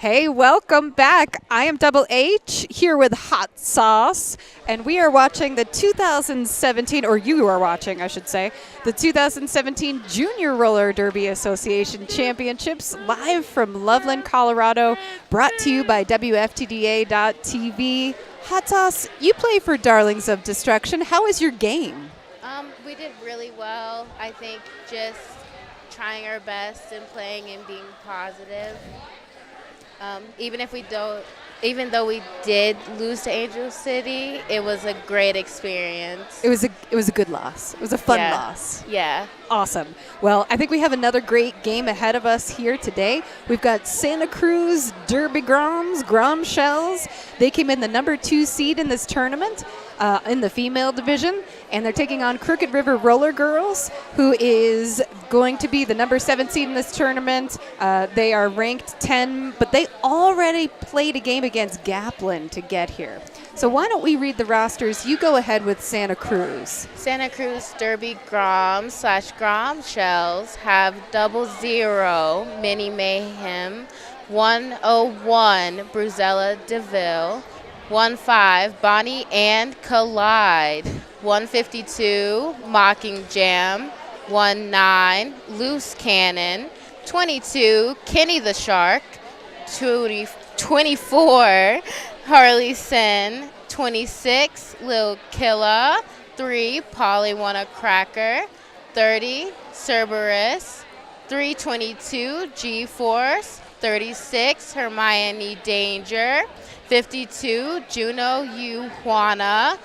Hey, welcome back. I am Double H here with Hot Sauce, and we are watching the 2017, or you are watching, I should say, the 2017 Junior Roller Derby Association Championships live from Loveland, Colorado, brought to you by WFTDA.TV. Hot Sauce, you play for Darlings of Destruction. How is your game? We did really well. I think just trying our best and playing and being positive. Even though we did lose to Angel City, it was a great experience. It was a good loss. It was a fun loss. Yeah. Awesome. Well, I think we have another great game ahead of us here today. We've got Santa Cruz Derby Groms Shells. They came in the number 2 seed in this tournament in the female division, and they're taking on Crooked River Roller Girls, who is going to be the number 7 seed in this tournament. They are ranked 10, but they already played a game against Gaplin to get here. So why don't we read the rosters? You go ahead with Santa Cruz. Santa Cruz Derby Groms/Grom Shells have 00 Mini Mayhem, 101 Bruzella DeVille, 15 Bonnie and Collide, 152 Mocking Jam, 19 Loose Cannon, 22 Kenny the Shark, 24 Harley Sin, 26 Lil Killa, 3 Polly Wanna Cracker, 30 Cerberus, 322 G-Force, 36 Hermione Danger, 52 Juno Juana,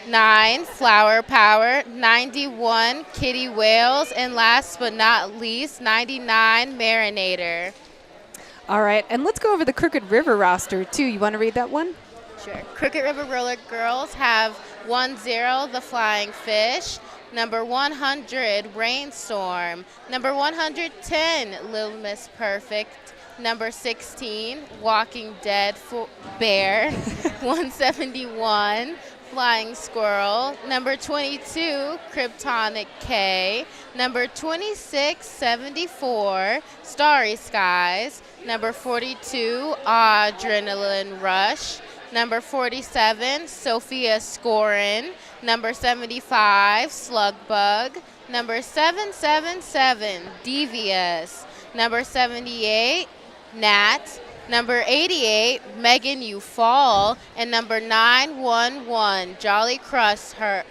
9 Flower Power, 91 Kitty Wales, and last but not least 99 Marinator. All right, and let's go over the Crooked River roster too. You want to read that one? Sure. Crooked River Roller Girls have 10 The Flying Fish, number 100 Rainstorm, number 110 Little Miss Perfect, number 16 Walking Dead Bear, 171 Flying Squirrel, number 22 Kryptonic K, number 2674 Starry Skies, number 42 Adrenaline Rush, number 47 Sophia Scorin, number 75 Slugbug, number 777 Devious, number 78 Nat, number 88, Megan You Fall, and number 911, Jolly Crush Her.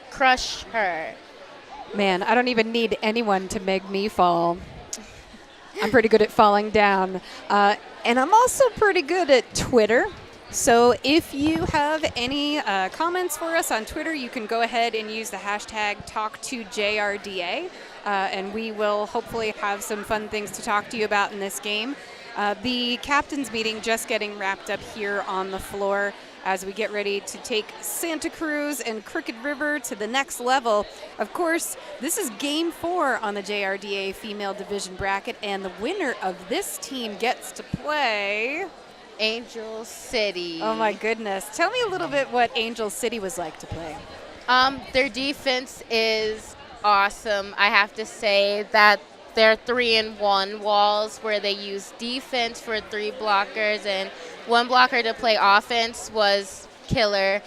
Man, I don't even need anyone to make me fall. I'm pretty good at falling down. And I'm also pretty good at Twitter. So if you have any comments for us on Twitter, you can go ahead and use the hashtag #TalkToJRDA, and we will hopefully have some fun things to talk to you about in this game. The captain's meeting just getting wrapped up here on the floor as we get ready to take Santa Cruz and Crooked River to the next level. Of course, this is Game 4 on the JRDA female division bracket, and the winner of this team gets to play Angel City. Oh my goodness. Tell me a little bit what Angel City was like to play. Their defense is awesome. I have to say that their 3-in-1 walls where they use defense for 3 blockers and 1 blocker to play offense was killer.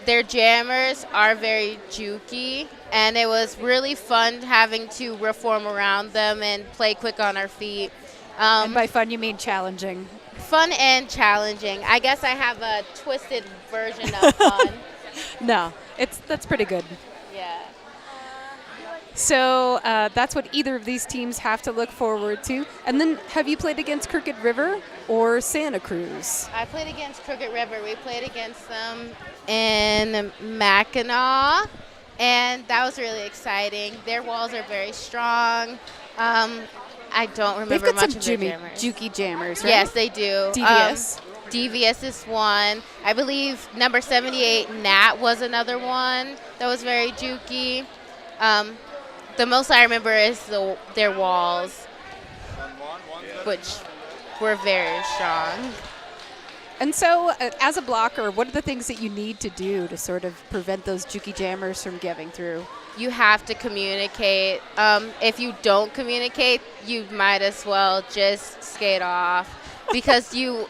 Their jammers are very jukey, and it was really fun having to reform around them and play quick on our feet. And by fun, you mean challenging. Fun and challenging. I guess I have a twisted version of fun. No, that's pretty good. Yeah. So that's what either of these teams have to look forward to. And then have you played against Crooked River or Santa Cruz? I played against Crooked River. We played against them in Mackinac, and that was really exciting. Their walls are very strong. I don't remember much of their jammers. Jukey jammers, right? Yes, they do. Devious. Devious is one. I believe number 78, Nat, was another one that was very jukey. The most I remember is their walls, which were very strong. And so, as a blocker, what are the things that you need to do to sort of prevent those jukey jammers from getting through? You have to communicate. If you don't communicate, you might as well just skate off. because you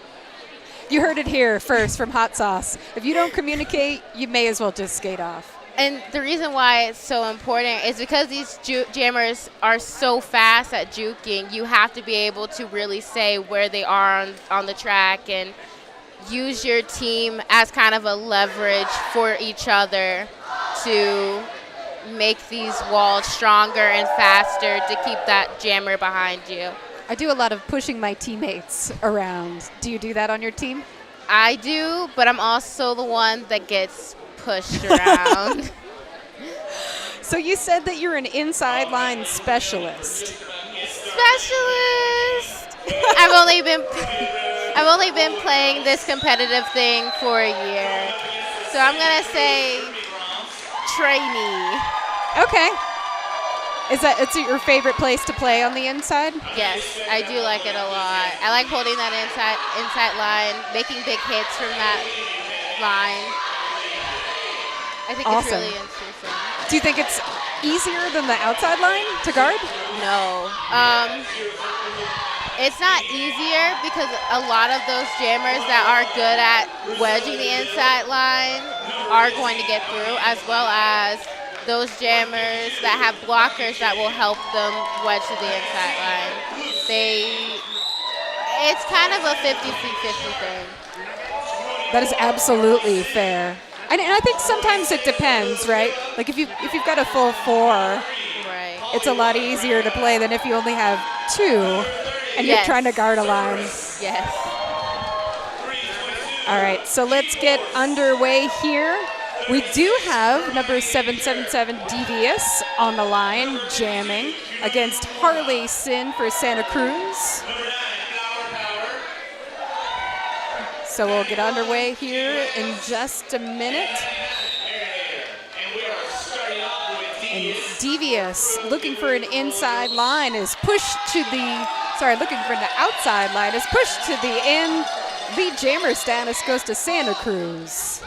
You heard it here first from Hot Sauce. If you don't communicate, you may as well just skate off. and the reason why it's so important is because these jammers are so fast at juking. You have to be able to really say where they are on the track and use your team as kind of a leverage for each other to make these walls stronger and faster to keep that jammer behind you. I do a lot of pushing my teammates around. Do you do that on your team? I do, but I'm also the one that gets pushed around. So you said that you're an inside line specialist. Specialist. I've only been playing this competitive thing for a year, so I'm gonna say trainee. Okay. Is that it's your favorite place to play on the inside? Yes, I do like it a lot. I like holding that inside line, making big hits from that line. I think Awesome. it's really interesting. Do you think it's easier than the outside line to guard? No. It's not easier because a lot of those jammers that are good at wedging the inside line are going to get through, as well as those jammers that have blockers that will help them wedge to the inside line. It's kind of a 50-50 thing. That is absolutely fair. And I think sometimes it depends, right? Like if you've got a full four, Right. it's a lot easier to play than if you only have two and you're Yes. trying to guard a line. Yes. All right, so let's get underway here. We do have number 777 Devious on the line, jamming against Harley Sin for Santa Cruz. So we'll get underway here in just a minute. And Devious, looking for an inside line, is pushed to the, looking for the outside line, is pushed to the end. Lead jammer status goes to Santa Cruz.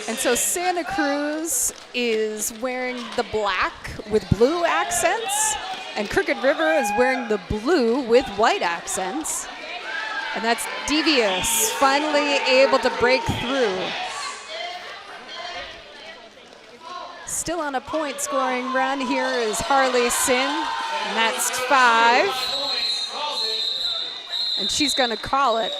And so Santa Cruz is wearing the black with blue accents, and Crooked River is wearing the blue with white accents. And that's Devious, finally able to break through. Still on a point scoring run here is Harley Sin, and that's 5. And she's gonna call it.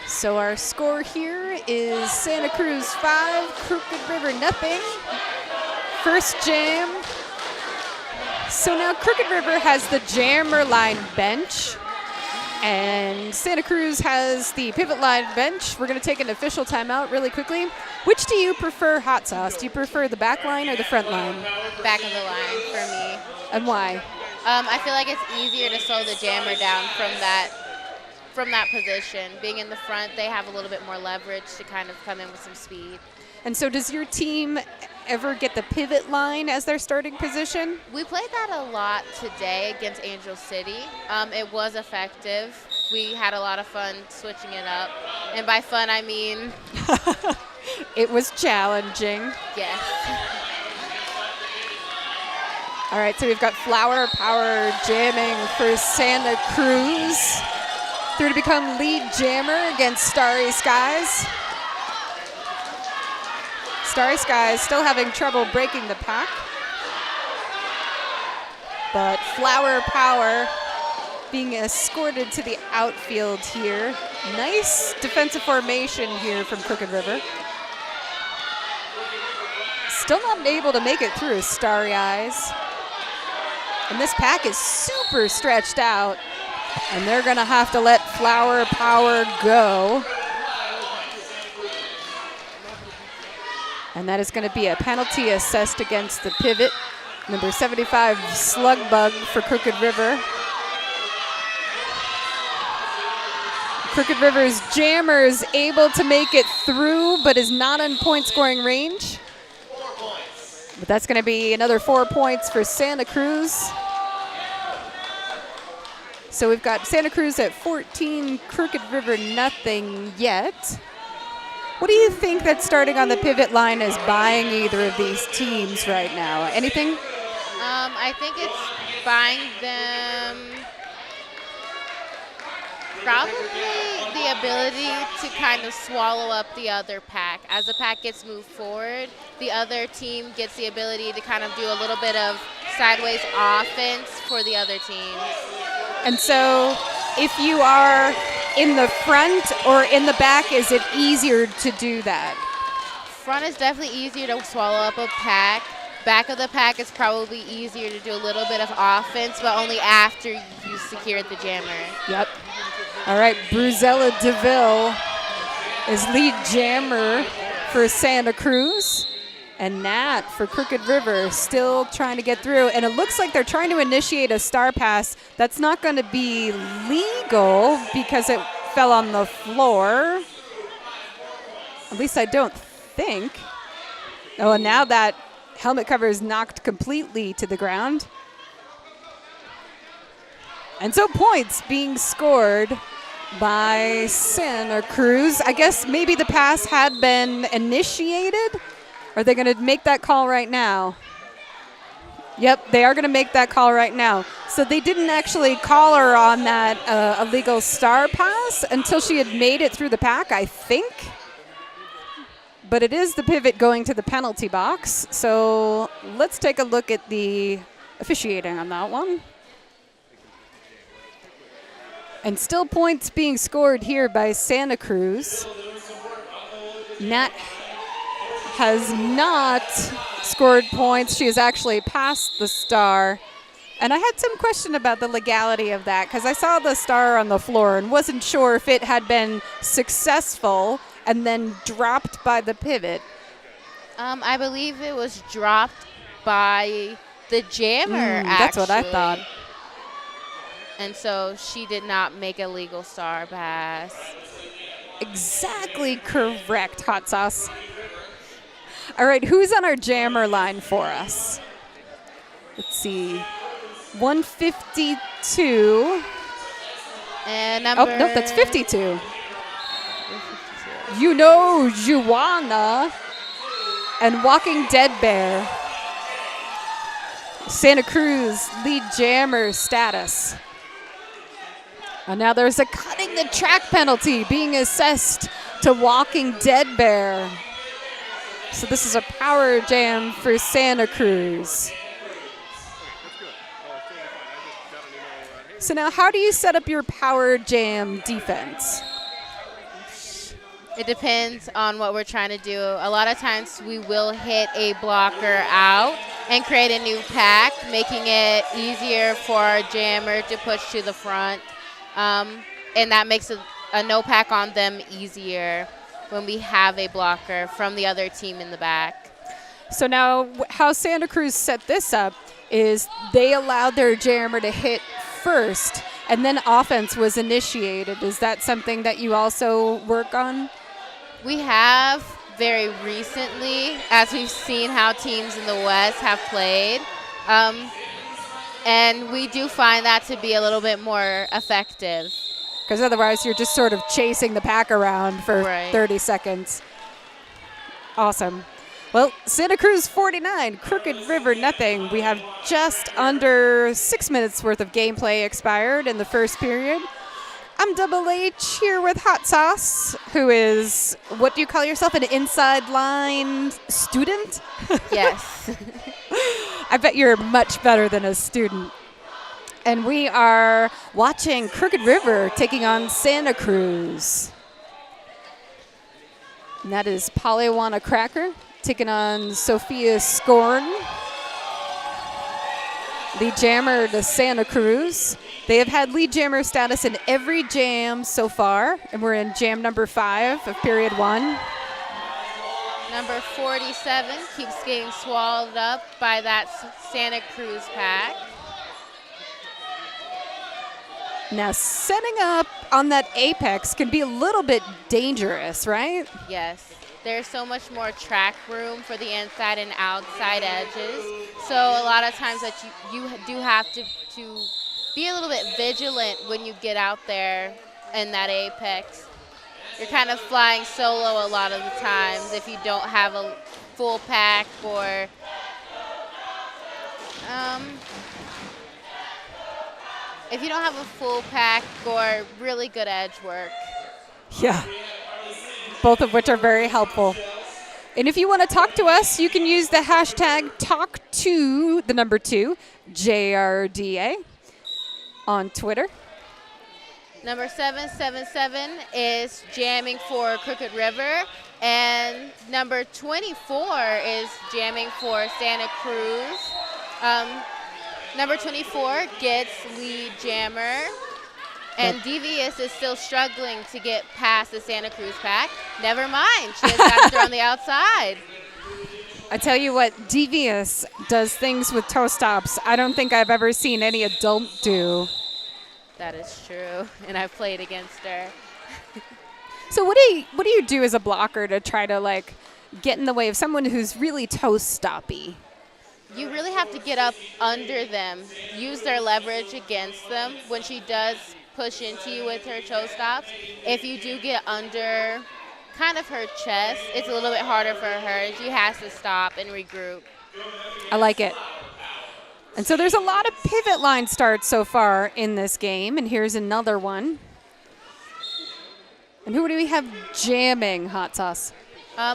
So our score here is Santa Cruz 5, Crooked River nothing. First jam. So now Crooked River has the jammer line bench, and Santa Cruz has the pivot line bench. We're going to take an official timeout really quickly. Which do you prefer, Hot Sauce? Do you prefer the back line or the front line? Back of the line for me. And why? I feel like it's easier to slow the jammer down from that position. Being in the front, they have a little bit more leverage to kind of come in with some speed. And so does your team ever get the pivot line as their starting position? We played that a lot today against Angel City. It was effective. We had a lot of fun switching it up. And by fun, I mean... It was challenging. Yes. All right, so we've got Flower Power jamming for Santa Cruz. Through to become lead jammer against Starry Skies. Starry Skies still having trouble breaking the pack. But Flower Power being escorted to the outfield here. Nice defensive formation here from Crooked River. Still not able to make it through Starry Eyes. And this pack is super stretched out. And they're going to have to let Flower Power go. And that is going to be a penalty assessed against the pivot. Number 75, Slug Bug for Crooked River. Crooked River's jammer is able to make it through, but is not in point scoring range. But that's going to be another 4 points for Santa Cruz. So we've got Santa Cruz at 14, Crooked River nothing yet. What do you think that starting on the pivot line is buying either of these teams right now? Anything? I think it's buying them probably the ability to kind of swallow up the other pack. As the pack gets moved forward, the other team gets the ability to kind of do a little bit of sideways offense for the other team. And so if you are in the front or in the back, is it easier to do that? Front is definitely easier to swallow up a pack. Back of the pack is probably easier to do a little bit of offense, but only after you secured the jammer. Yep. All right, Bruzella DeVille is lead jammer for Santa Cruz. And Nat for Crooked River still trying to get through. And it looks like they're trying to initiate a star pass. That's not going to be legal because it fell on the floor. At least I don't think. Oh, and now that helmet cover is knocked completely to the ground. And so points being scored by Santa Cruz. I guess maybe the pass had been initiated. Are they going to make that call right now? Yep, they are going to make that call right now. So they didn't actually call her on that illegal star pass until she had made it through the pack, I think. But it is the pivot going to the penalty box. So let's take a look at the officiating on that one. And still points being scored here by Santa Cruz. Nat has not scored points. She has actually passed the star. And I had some question about the legality of that because I saw the star on the floor and wasn't sure if it had been successful and then dropped by the pivot. I believe it was dropped by the jammer, actually. That's what I thought. And so she did not make a legal star pass. Exactly correct, Hot Sauce. All right, who's on our jammer line for us? Let's see. 152. And number... Oh, nope, that's 52. You know Juana and Walking Dead Bear. Santa Cruz lead jammer status. And now there's a cutting the track penalty being assessed to Walking Dead Bear. So this is a power jam for Santa Cruz. So now how do you set up your power jam defense? It depends on what we're trying to do. A lot of times we will hit a blocker out and create a new pack, making it easier for our jammer to push to the front. And that makes a no pack on them easier when we have a blocker from the other team in the back. So now how Santa Cruz set this up is they allowed their jammer to hit first, and then offense was initiated. Is that something that you also work on? We have very recently, as we've seen how teams in the West have played. And we do find that to be a little bit more effective. Because otherwise you're just sort of chasing the pack around for 30 seconds. Awesome. Well, Santa Cruz 49, Crooked River nothing. We have just under 6 minutes worth of gameplay expired in the first period. I'm Double H here with Hot Sauce, who is, what do you call yourself, an inside line student? Yes. I bet you're much better than a student. And we are watching Crooked River taking on Santa Cruz. And that is Polywana Cracker taking on Sophia Scorn. Lead jammer to Santa Cruz. They have had lead jammer status in every jam so far, and we're in jam number 5 of period 1. Number 47 keeps getting swallowed up by that Santa Cruz pack. Now, setting up on that apex can be a little bit dangerous, right? Yes. There's so much more track room for the inside and outside edges. So a lot of times that you do have to be a little bit vigilant when you get out there in that apex. you're kind of flying solo a lot of the times if you don't have a full pack or if you don't have a full pack or really good edge work. Yeah, both of which are very helpful. And if you want to talk to us, you can use the hashtag #2 JRDA on Twitter. Number 777 is jamming for Crooked River, and number 24 is jamming for Santa Cruz. Number 24 gets lead jammer, and Devious is still struggling to get past the Santa Cruz pack. Never mind, she has got to throw on the outside. I tell you what, Devious does things with toe stops I don't think I've ever seen any adult do. That is true, and I've played against her. So what do you do as a blocker to try to like get in the way of someone who's really toe stoppy? You really have to get up under them, use their leverage against them when she does push into you with her toe stops. If you do get under kind of her chest, it's a little bit harder for her. She has to stop and regroup. I like it. And so there's a lot of pivot line starts so far in this game, and here's another one. And who do we have jamming, Hot Sauce?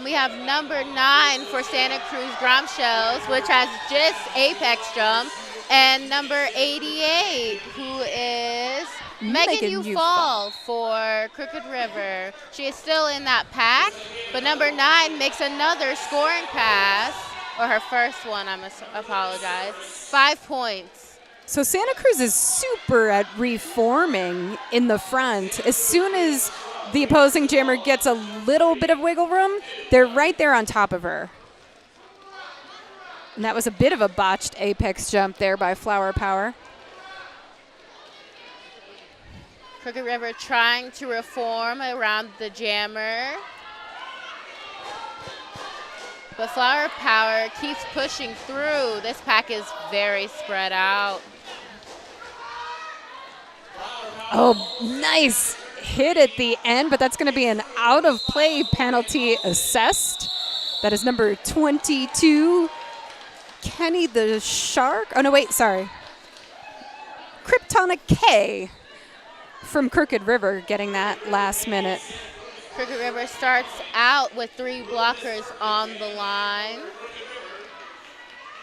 We have number 9 for Santa Cruz Groms Shells, which has just apex jump, and number 88, who is Megan Ufall for Crooked River. She is still in that pack, but number 9 makes another scoring pass, or her first one, I must apologize, 5 points. So Santa Cruz is super at reforming in the front. As soon as the opposing jammer gets a little bit of wiggle room, they're right there on top of her. And that was a bit of a botched apex jump there by Flower Power. Crooked River trying to reform around the jammer. But Flower Power keeps pushing through. This pack is very spread out. Oh, nice hit at the end, but that's going to be an out of play penalty assessed. That is number 22, Kenny the Shark. Oh, no, wait, sorry. Kryptonic K from Crooked River getting that last minute. Crooked River starts out with 3 blockers on the line,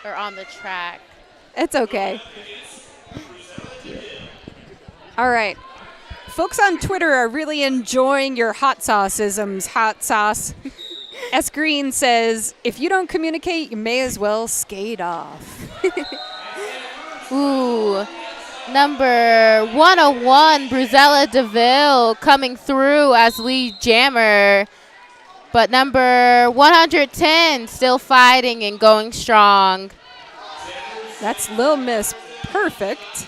or on the track. It's okay. All right. Folks on Twitter are really enjoying your hot sauce-isms, Hot Sauce. S. Green says, if you don't communicate, you may as well skate off. Ooh. Number 101, Bruzella DeVille coming through as lead jammer. But number 110 still fighting and going strong. That's Lil Miss Perfect.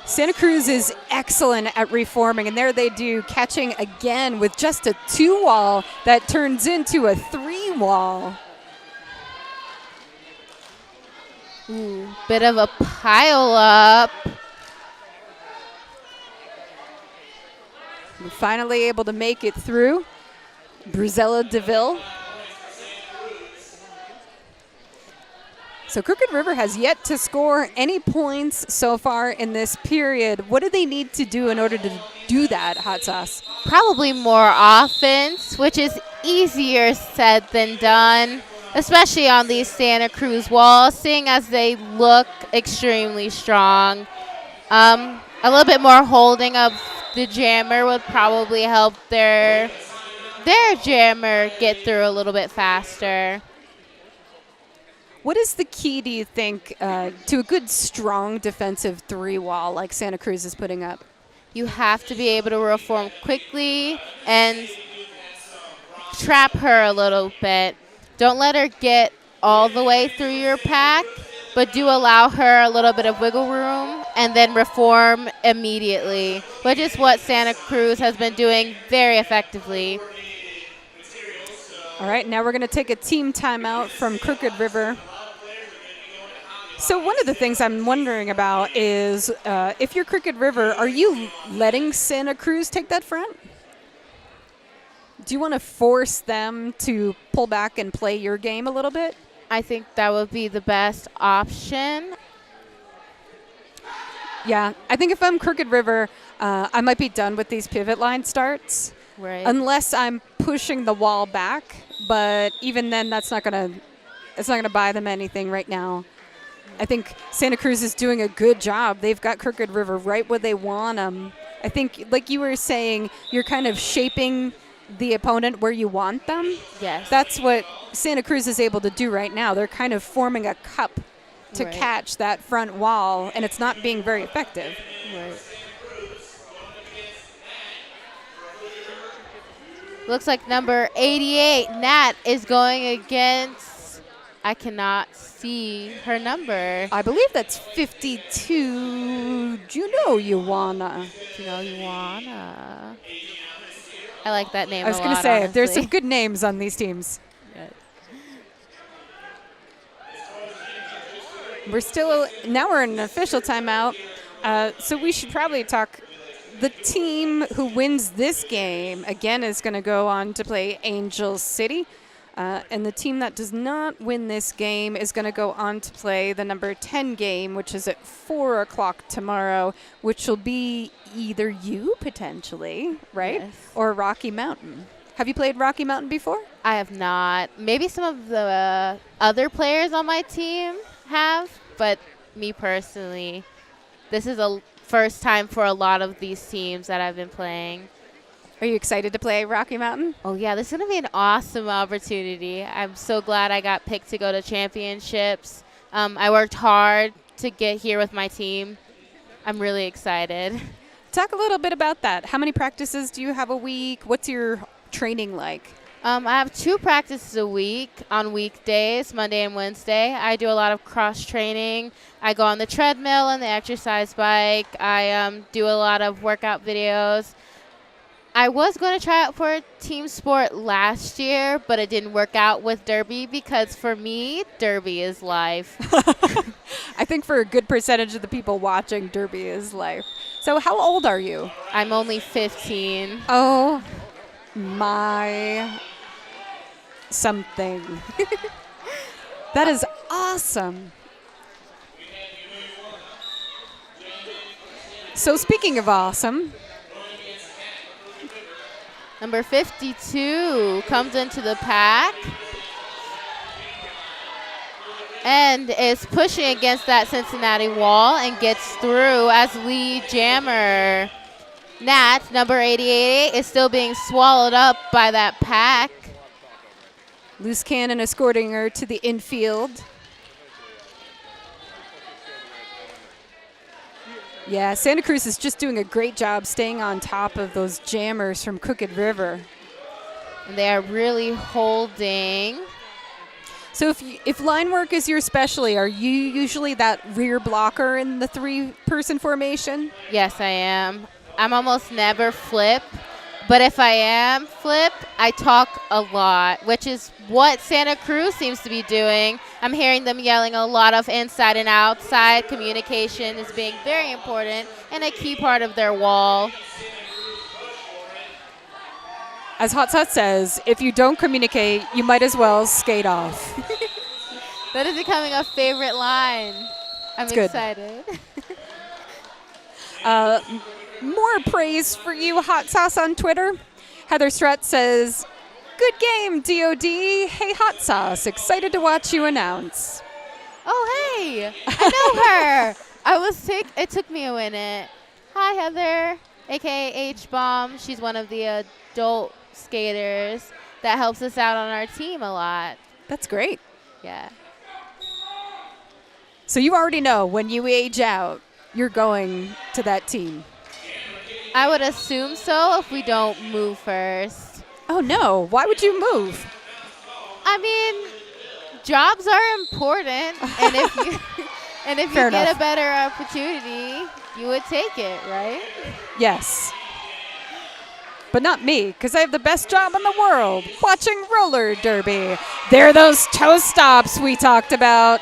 Santa Cruz is excellent at reforming, and there they do, catching again with just a 2-wall that turns into a 3-wall. Ooh, bit of a pile up. We're finally able to make it through. Bruzella DeVille. So Crooked River has yet to score any points so far in this period. What do they need to do in order to do that, Hot Sauce? Probably more offense, which is easier said than done, especially on these Santa Cruz walls, seeing as they look extremely strong. A little bit more holding of the jammer would probably help their jammer get through a little bit faster. What is the key, do you think, to a good, strong defensive 3-wall like Santa Cruz is putting up? You have to be able to reform quickly and trap her a little bit. Don't let her get all the way through your pack, but do allow her a little bit of wiggle room and then reform immediately, which is what Santa Cruz has been doing very effectively. All right, now we're going to take a team timeout from Crooked River. So one of the things I'm wondering about is if you're Crooked River, are you letting Santa Cruz take that front? Do you want to force them to pull back and play your game a little bit? I think that would be the best option. Yeah, I think if I'm Crooked River, I might be done with these pivot line starts. Right. Unless I'm pushing the wall back, but even then, it's not gonna buy them anything right now. I think Santa Cruz is doing a good job. They've got Crooked River right where they want them. I think, like you were saying, you're kind of shaping the opponent where you want them. Yes. That's what Santa Cruz is able to do right now. They're kind of forming a cup to catch that front wall, and it's not being very effective. Right. Looks like number 88, Nat, is going against, I cannot see her number. I believe that's 52, Juno Ioana. Juno Ioana. I like that name a lot, I was going to say, honestly. there's some good names on these teams. Yes. We're in an official timeout, so we should probably talk. The team who wins this game, again, is going to go on to play Angel City. And the team that does not win this game is going to go on to play the number 10 game, which is at 4 o'clock tomorrow, which will be either you, potentially, right? Yes. Or Rocky Mountain. Have you played Rocky Mountain before? I have not. Maybe some of the other players on my team have, but me personally, this is a first time for a lot of these teams that I've been playing. Are you excited to play Rocky Mountain? Oh, yeah, this is going to be an awesome opportunity. I'm so glad I got picked to go to championships. I worked hard to get here with my team. I'm really excited. Talk a little bit about that. How many practices do you have a week? What's your training like? I have 2 practices a week on weekdays, Monday and Wednesday. I do a lot of cross training. I go on the treadmill and the exercise bike. I do a lot of workout videos. I was going to try out for a team sport last year, but it didn't work out with Derby because for me, Derby is life. I think for a good percentage of the people watching, Derby is life. So how old are you? I'm only 15. Oh, my something. That is awesome. So speaking of awesome, number 52 comes into the pack and is pushing against that Cincinnati wall and gets through as lead jammer. Nat, number 88, is still being swallowed up by that pack. loose cannon escorting her to the infield. Yeah, Santa Cruz is just doing a great job staying on top of those jammers from Crooked River. And they are really holding. So if line work is your specialty, are you usually that rear blocker in the 3-person formation? Yes, I am. I'm almost never flip. But if I am flip, I talk a lot, which is what Santa Cruz seems to be doing. I'm hearing them yelling a lot of inside and outside. Communication is being very important and a key part of their wall. As Hot Sauce says, if you don't communicate, you might as well skate off. That is becoming a favorite line. I'm excited. More praise for you, Hot Sauce, on Twitter. Heather Strutt says, "Good game, DOD. Hey, Hot Sauce. Excited to watch you announce." Oh, hey. I know her. It took me a minute. Hi, Heather, a.k.a. H-Bomb. She's one of the adult skaters that helps us out on our team a lot. That's great. Yeah. So you already know when you age out, you're going to that team. I would assume so if we don't move first. Oh, no. Why would you move? I mean, jobs are important. And if you get a better opportunity, you would take it, right? Yes. But not me, because I have the best job in the world, watching roller derby. They're those toe stops we talked about.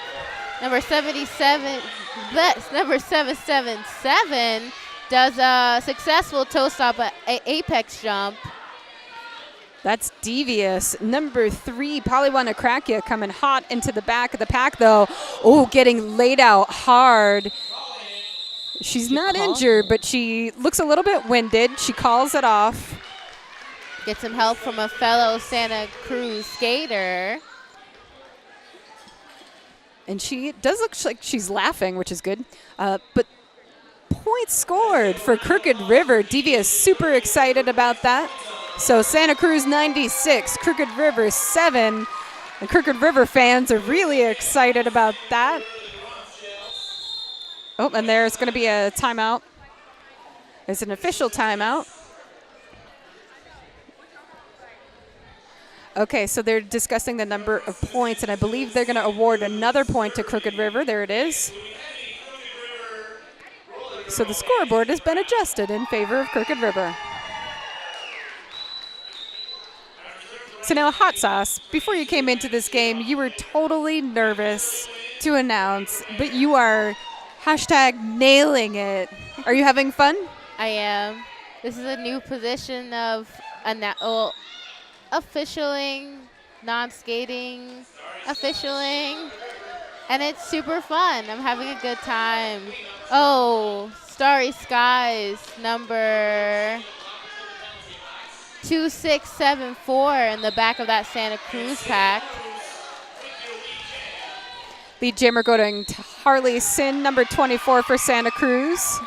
Number 777 does a successful toe stop at apex jump. That's devious. Number 3, Poliwanakrakia coming hot into the back of the pack, though. Oh, getting laid out hard. She's not injured, but she looks a little bit winded. She calls it off. Get some help from a fellow Santa Cruz skater. And she does look like she's laughing, which is good. But points scored for Crooked River. Devious super excited about that. So Santa Cruz 96, Crooked River 7. And Crooked River fans are really excited about that. Oh, and there's going to be a timeout. It's an official timeout. Okay, so they're discussing the number of points, and I believe they're going to award another point to Crooked River. There it is. So the scoreboard has been adjusted in favor of Crooked River. So now, Hot Sauce, before you came into this game, you were totally nervous to announce, but you are #nailing it. Are you having fun? I am. This is a new position of officialing, non-skating, officialing, and it's super fun. I'm having a good time. Oh, Starry Skies, number 2674 in the back of that Santa Cruz pack. Lead jammer going to Harley Sin, number 24 for Santa Cruz.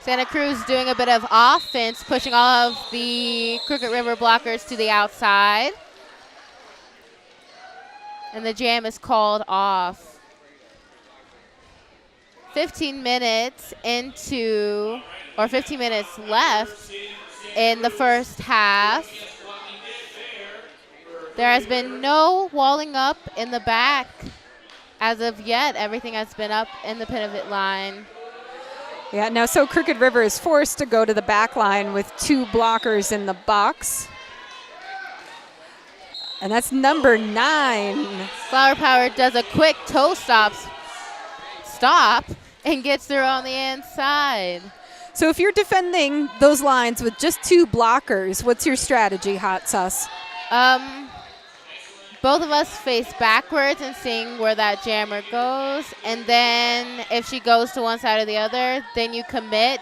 Santa Cruz doing a bit of offense, pushing all of the Crooked River blockers to the outside. And the jam is called off. 15 minutes left in the first half. There has been no walling up in the back as of yet. Everything has been up in the pivot line. Yeah, now so Crooked River is forced to go to the back line with 2 blockers in the box. And that's number 9. Flower Power does a quick toe stop and gets through on the inside. So if you're defending those lines with just 2 blockers, what's your strategy, Hot Sauce? Both of us face backwards and seeing where that jammer goes. And then if she goes to one side or the other, then you commit,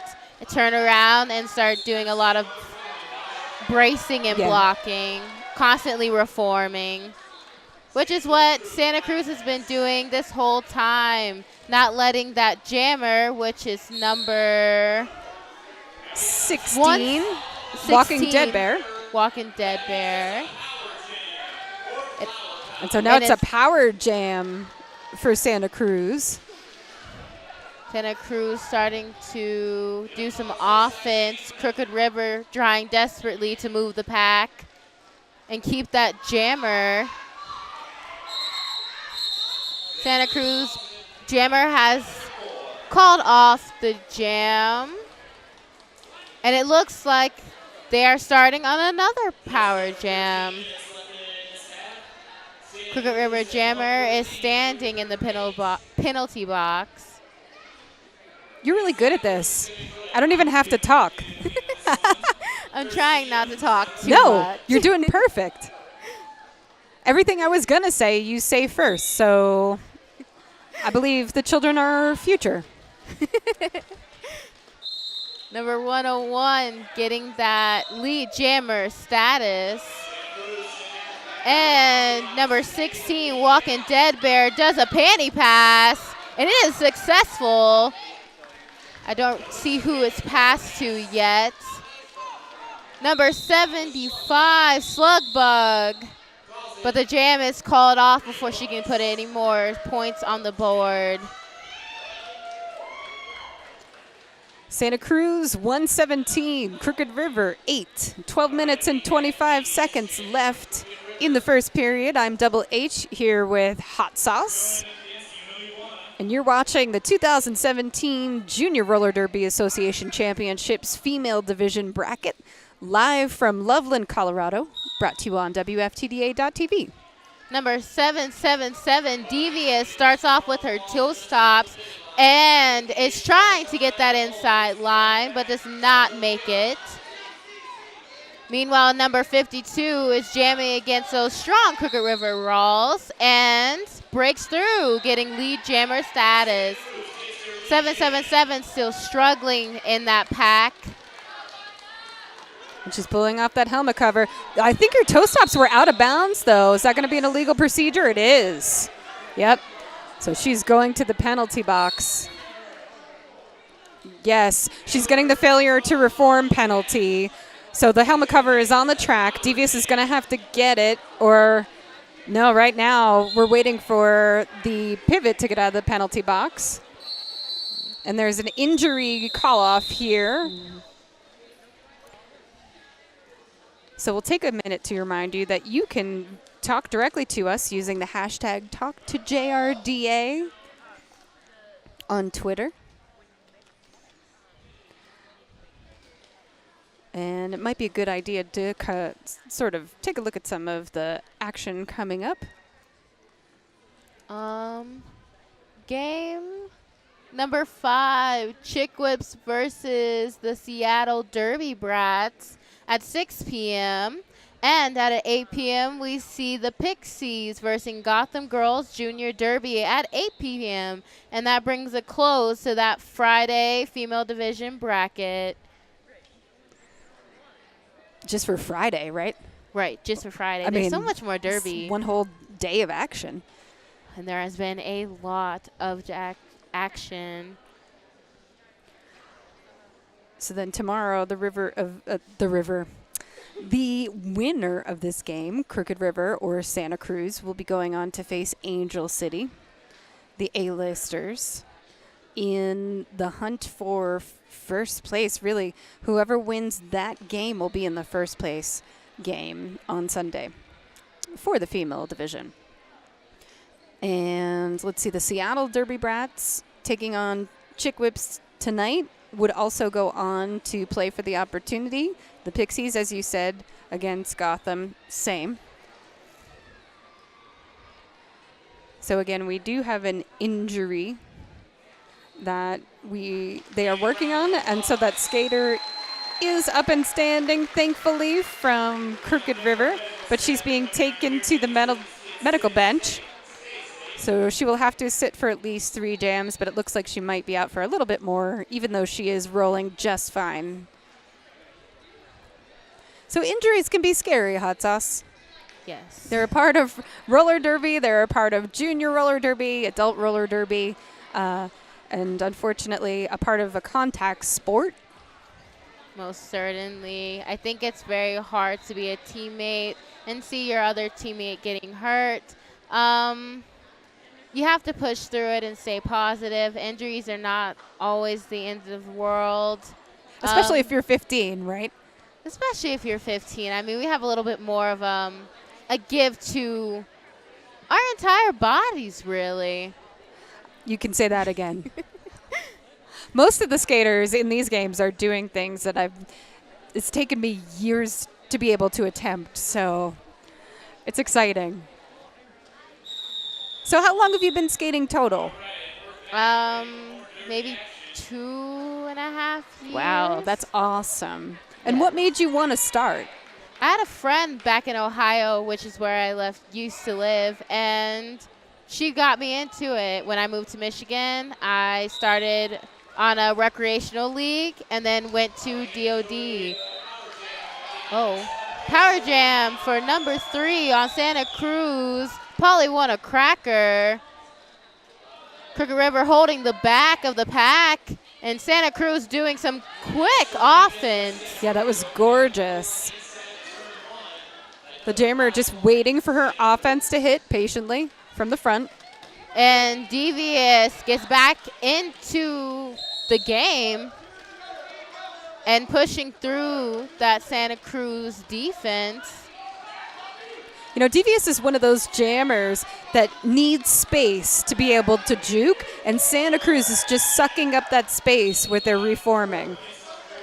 turn around, and start doing a lot of bracing and blocking, constantly reforming, which is what Santa Cruz has been doing this whole time, not letting that jammer, which is number 16, Walking Dead Bear. Walking Dead Bear. And so now it's a power jam for Santa Cruz. Santa Cruz starting to do some offense. Crooked River trying desperately to move the pack and keep that jammer. Santa Cruz jammer has called off the jam. And it looks like they are starting on another power jam. Crooked River jammer is standing in the penalty box. You're really good at this. I don't even have to talk. I'm trying not to talk too much. No, you're doing perfect. Everything I was going to say, you say first. So I believe the children are our future. Number 101 getting that lead jammer status. And number 16, Walking Dead Bear, does a panty pass, and it is successful. I don't see who it's passed to yet. Number 75, Slug Bug, but the jam is called off before she can put any more points on the board. Santa Cruz 117, Crooked River 8. 12 minutes and 25 seconds left in the first period. I'm Double H here with Hot Sauce. And you're watching the 2017 Junior Roller Derby Association Championships Female Division Bracket live from Loveland, Colorado, brought to you on WFTDA.tv. Number 777, Devious, starts off with her toe stops and is trying to get that inside line, but does not make it. Meanwhile, number 52 is jamming against those strong Crooked River rolls and breaks through, getting lead jammer status. 777 still struggling in that pack. And she's pulling off that helmet cover. I think her toe stops were out of bounds, though. Is that going to be an illegal procedure? It is. Yep. So she's going to the penalty box. Yes, she's getting the failure to reform penalty. So the helmet cover is on the track. Devious is going to have to get it, or no, right now we're waiting for the pivot to get out of the penalty box. And there's an injury call-off here. So we'll take a minute to remind you that you can talk directly to us using the hashtag #TalkToJRDA on Twitter. And it might be a good idea to sort of take a look at some of the action coming up. Game number 5, Chick Whips versus the Seattle Derby Brats at 6 p.m. And at 8 p.m., we see the Pixies versus Gotham Girls Junior Derby at 8 p.m. And that brings a close to that Friday female division bracket. Just for Friday, right? Right, just for Friday. I There's mean, so much more Derby. One whole day of action. And there has been a lot of action. So then tomorrow, the winner of this game, Crooked River or Santa Cruz, will be going on to face Angel City, the A-listers, in the hunt for first place. Really, whoever wins that game will be in the first place game on Sunday for the female division. And let's see, the Seattle Derby Brats taking on Chick Whips tonight would also go on to play for the opportunity. The Pixies, as you said, against Gotham, same. So again, we do have an injury that they are working on, and so that skater is up and standing, thankfully, from Crooked River, but she's being taken to the medical bench. So she will have to sit for at least 3 jams, but it looks like she might be out for a little bit more, even though she is rolling just fine. So injuries can be scary, Hot Sauce. Yes. They're a part of roller derby. They're a part of junior roller derby, adult roller derby, and unfortunately a part of a contact sport. Most certainly. I think it's very hard to be a teammate and see your other teammate getting hurt. You have to push through it and stay positive. Injuries are not always the end of the world. Especially if you're 15, right? Especially if you're 15. I mean, we have a little bit more of a give to our entire bodies, really. You can say that again. Most of the skaters in these games are doing things that it's taken me years to be able to attempt, so it's exciting. So how long have you been skating total? Maybe 2.5 years. Wow, that's awesome. And what made you want to start? I had a friend back in Ohio, which is where I used to live, and she got me into it. When I moved to Michigan, I started on a recreational league and then went to DOD. Oh, power jam for number 3 on Santa Cruz. Polly won a cracker. Crooked River holding the back of the pack, and Santa Cruz doing some quick offense. Yeah, that was gorgeous. The jammer just waiting for her offense to hit patiently from the front. And Devious gets back into the game and pushing through that Santa Cruz defense. You know, Devious is one of those jammers that needs space to be able to juke, and Santa Cruz is just sucking up that space with their reforming.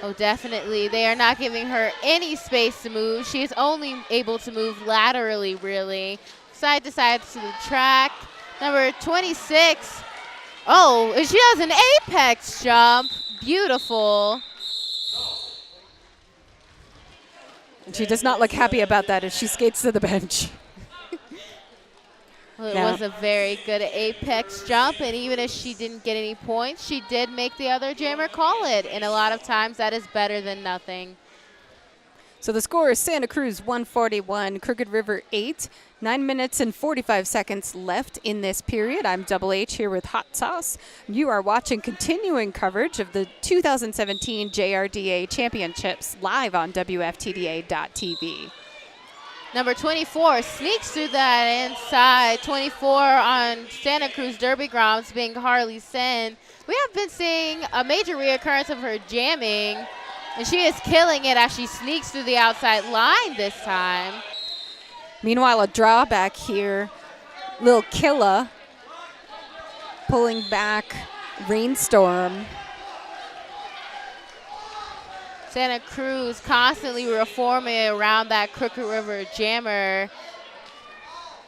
Oh, definitely. They are not giving her any space to move. She is only able to move laterally, really. Side to side to the track. Number 26. Oh, and she does an apex jump. Beautiful. She does not look happy about that as she skates to the bench. Well, it was a very good apex jump, and even if she didn't get any points, she did make the other jammer call it, and a lot of times that is better than nothing. So the score is Santa Cruz 141, Crooked River 8. 9 minutes and 45 seconds left in this period. I'm Double H here with Hot Sauce. You are watching continuing coverage of the 2017 JRDA Championships live on WFTDA.tv. Number 24 sneaks through that inside. 24 on Santa Cruz Derby Groms being Harley Sen. We have been seeing a major reoccurrence of her jamming, and she is killing it as she sneaks through the outside line this time. Meanwhile, a drawback here. Lil Killa pulling back Rainstorm. Santa Cruz constantly reforming around that Crooked River jammer.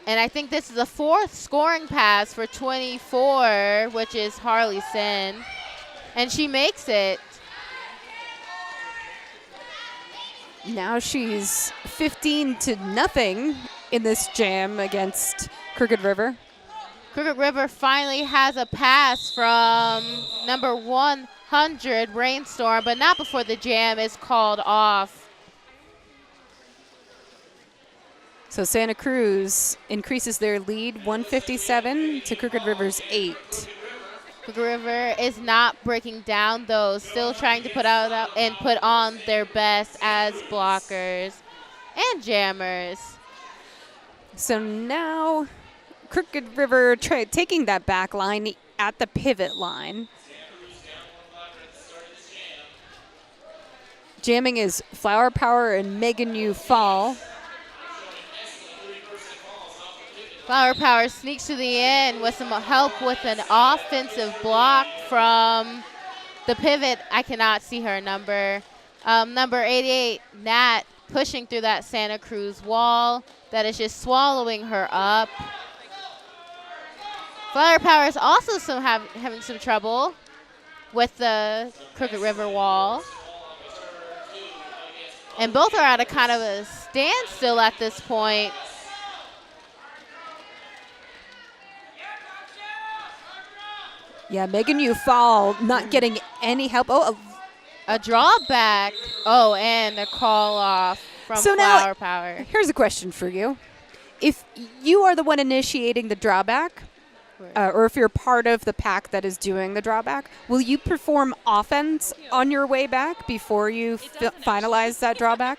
And I think this is the 4th scoring pass for 24, which is Harley Sen. And she makes it. Now she's 15-0 in this jam against Crooked River. Crooked River finally has a pass from number 100, Rainstorm, but not before the jam is called off. So Santa Cruz increases their lead 157 to Crooked River's 8. Crooked River is not breaking down, though, still trying to put on their best as blockers and jammers. So now Crooked River taking that back line at the pivot line. Jamming is Flower Power and Megan Yu Fall. Flower Power sneaks to the end with some help with an offensive block from the pivot. I cannot see her number. Number 88, Nat, pushing through that Santa Cruz wall that is just swallowing her up. Flower Power is also having some trouble with the Crooked River wall. And both are at a kind of a standstill at this point. Yeah, Megan Yu Fall not getting any help. Oh, a drawback. Oh, and a call off from Flower Power. Here's a question for you. If you are the one initiating the drawback, or if you're part of the pack that is doing the drawback, will you perform offense on your way back before you finalize that drawback?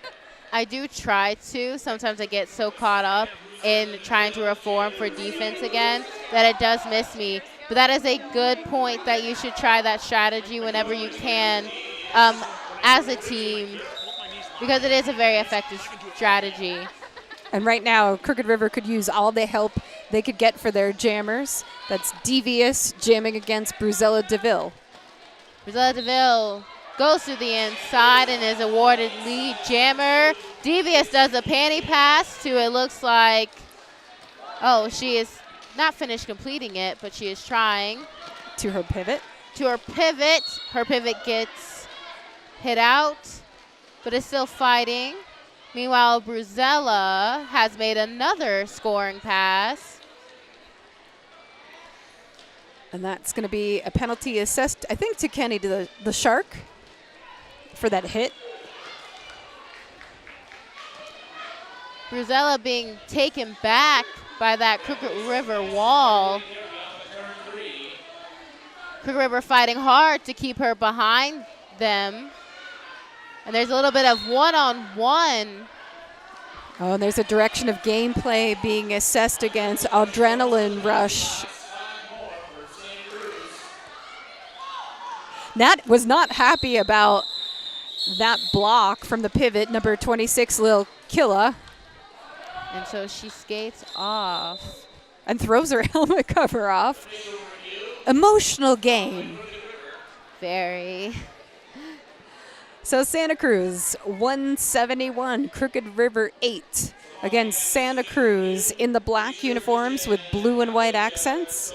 I do try to. Sometimes I get so caught up in trying to reform for defense again that it does miss me. But that is a good point that you should try that strategy whenever you can as a team, because it is a very effective strategy. And right now, Crooked River could use all the help they could get for their jammers. That's Devious jamming against Bruzella DeVille. Bruzella DeVille goes to the inside and is awarded lead jammer. Devious does a panty pass to, it looks like, oh, she is not finished completing it, but she is trying. To her pivot. To her pivot. Her pivot gets hit out, but is still fighting. Meanwhile, Bruzella has made another scoring pass. And that's going to be a penalty assessed, I think, to Kenny, to the Shark for that hit. Bruzella being taken back by that Crooked River wall. Crooked River fighting hard to keep her behind them. And there's a little bit of one-on-one. Oh, and there's a direction of gameplay being assessed against Adrenaline Rush. Nat was not happy about that block from the pivot, number 26, Lil Killa. And so she skates off. And throws her helmet cover off. Emotional game. Very. So Santa Cruz, 171, Crooked River 8 against Santa Cruz in the black uniforms with blue and white accents.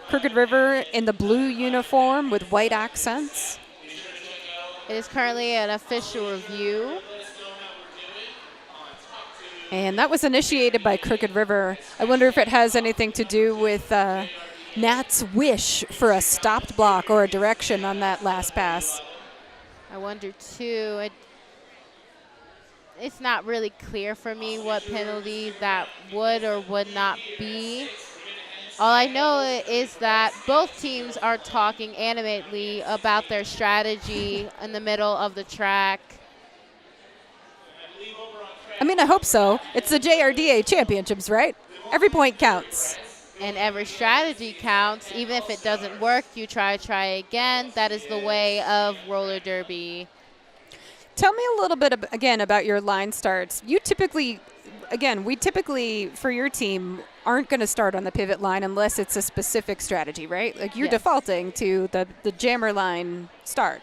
Crooked River in the blue uniform with white accents. It is currently an official review. And that was initiated by Crooked River. I wonder if it has anything to do with Nat's wish for a stopped block or a direction on that last pass. I wonder too. It's not really clear for me what penalty that would or would not be. All I know is that both teams are talking animatedly about their strategy in the middle of the track. I mean, I hope so. It's the JRDA Championships, right? Every point counts. And every strategy counts. Even if it doesn't work, you try again. That is the way of roller derby. Tell me a little bit, again, about your line starts. You typically, we typically, for your team, aren't going to start on the pivot line unless it's a specific strategy, right? Like you're defaulting to the jammer line start.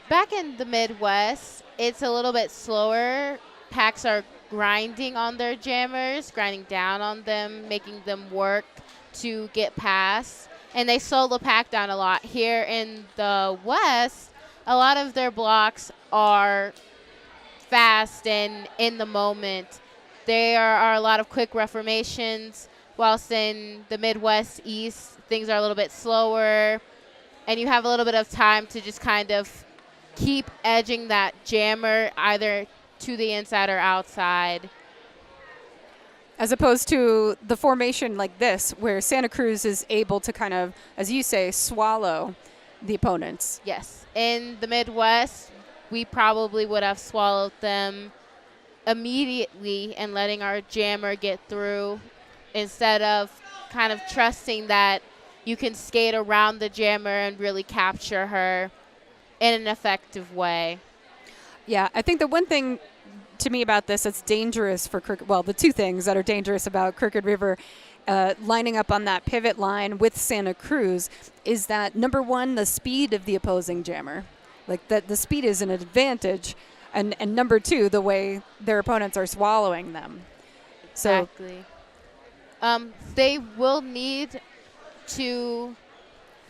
Back in the Midwest, it's a little bit slower. Packs are grinding on their jammers, grinding down on them, making them work to get past. And they slow the pack down a lot. Here in the West, a lot of their blocks are fast and in the moment. There are a lot of quick reformations, whilst in the Midwest East, things are a little bit slower. And you have a little bit of time to just kind of keep edging that jammer either to the inside or outside. As opposed to the formation like this, where Santa Cruz is able to kind of, as you say, swallow the opponents. Yes. In the Midwest, we probably would have swallowed them immediately and letting our jammer get through instead of kind of trusting that you can skate around the jammer and really capture her in an effective way. Yeah, I think the one thing to me about this that's dangerous for the two things that are dangerous about Crooked River lining up on that pivot line with Santa Cruz is that, number one, the speed of the opposing jammer. Like the speed is an advantage. And number two, the way their opponents are swallowing them. Exactly. They will need to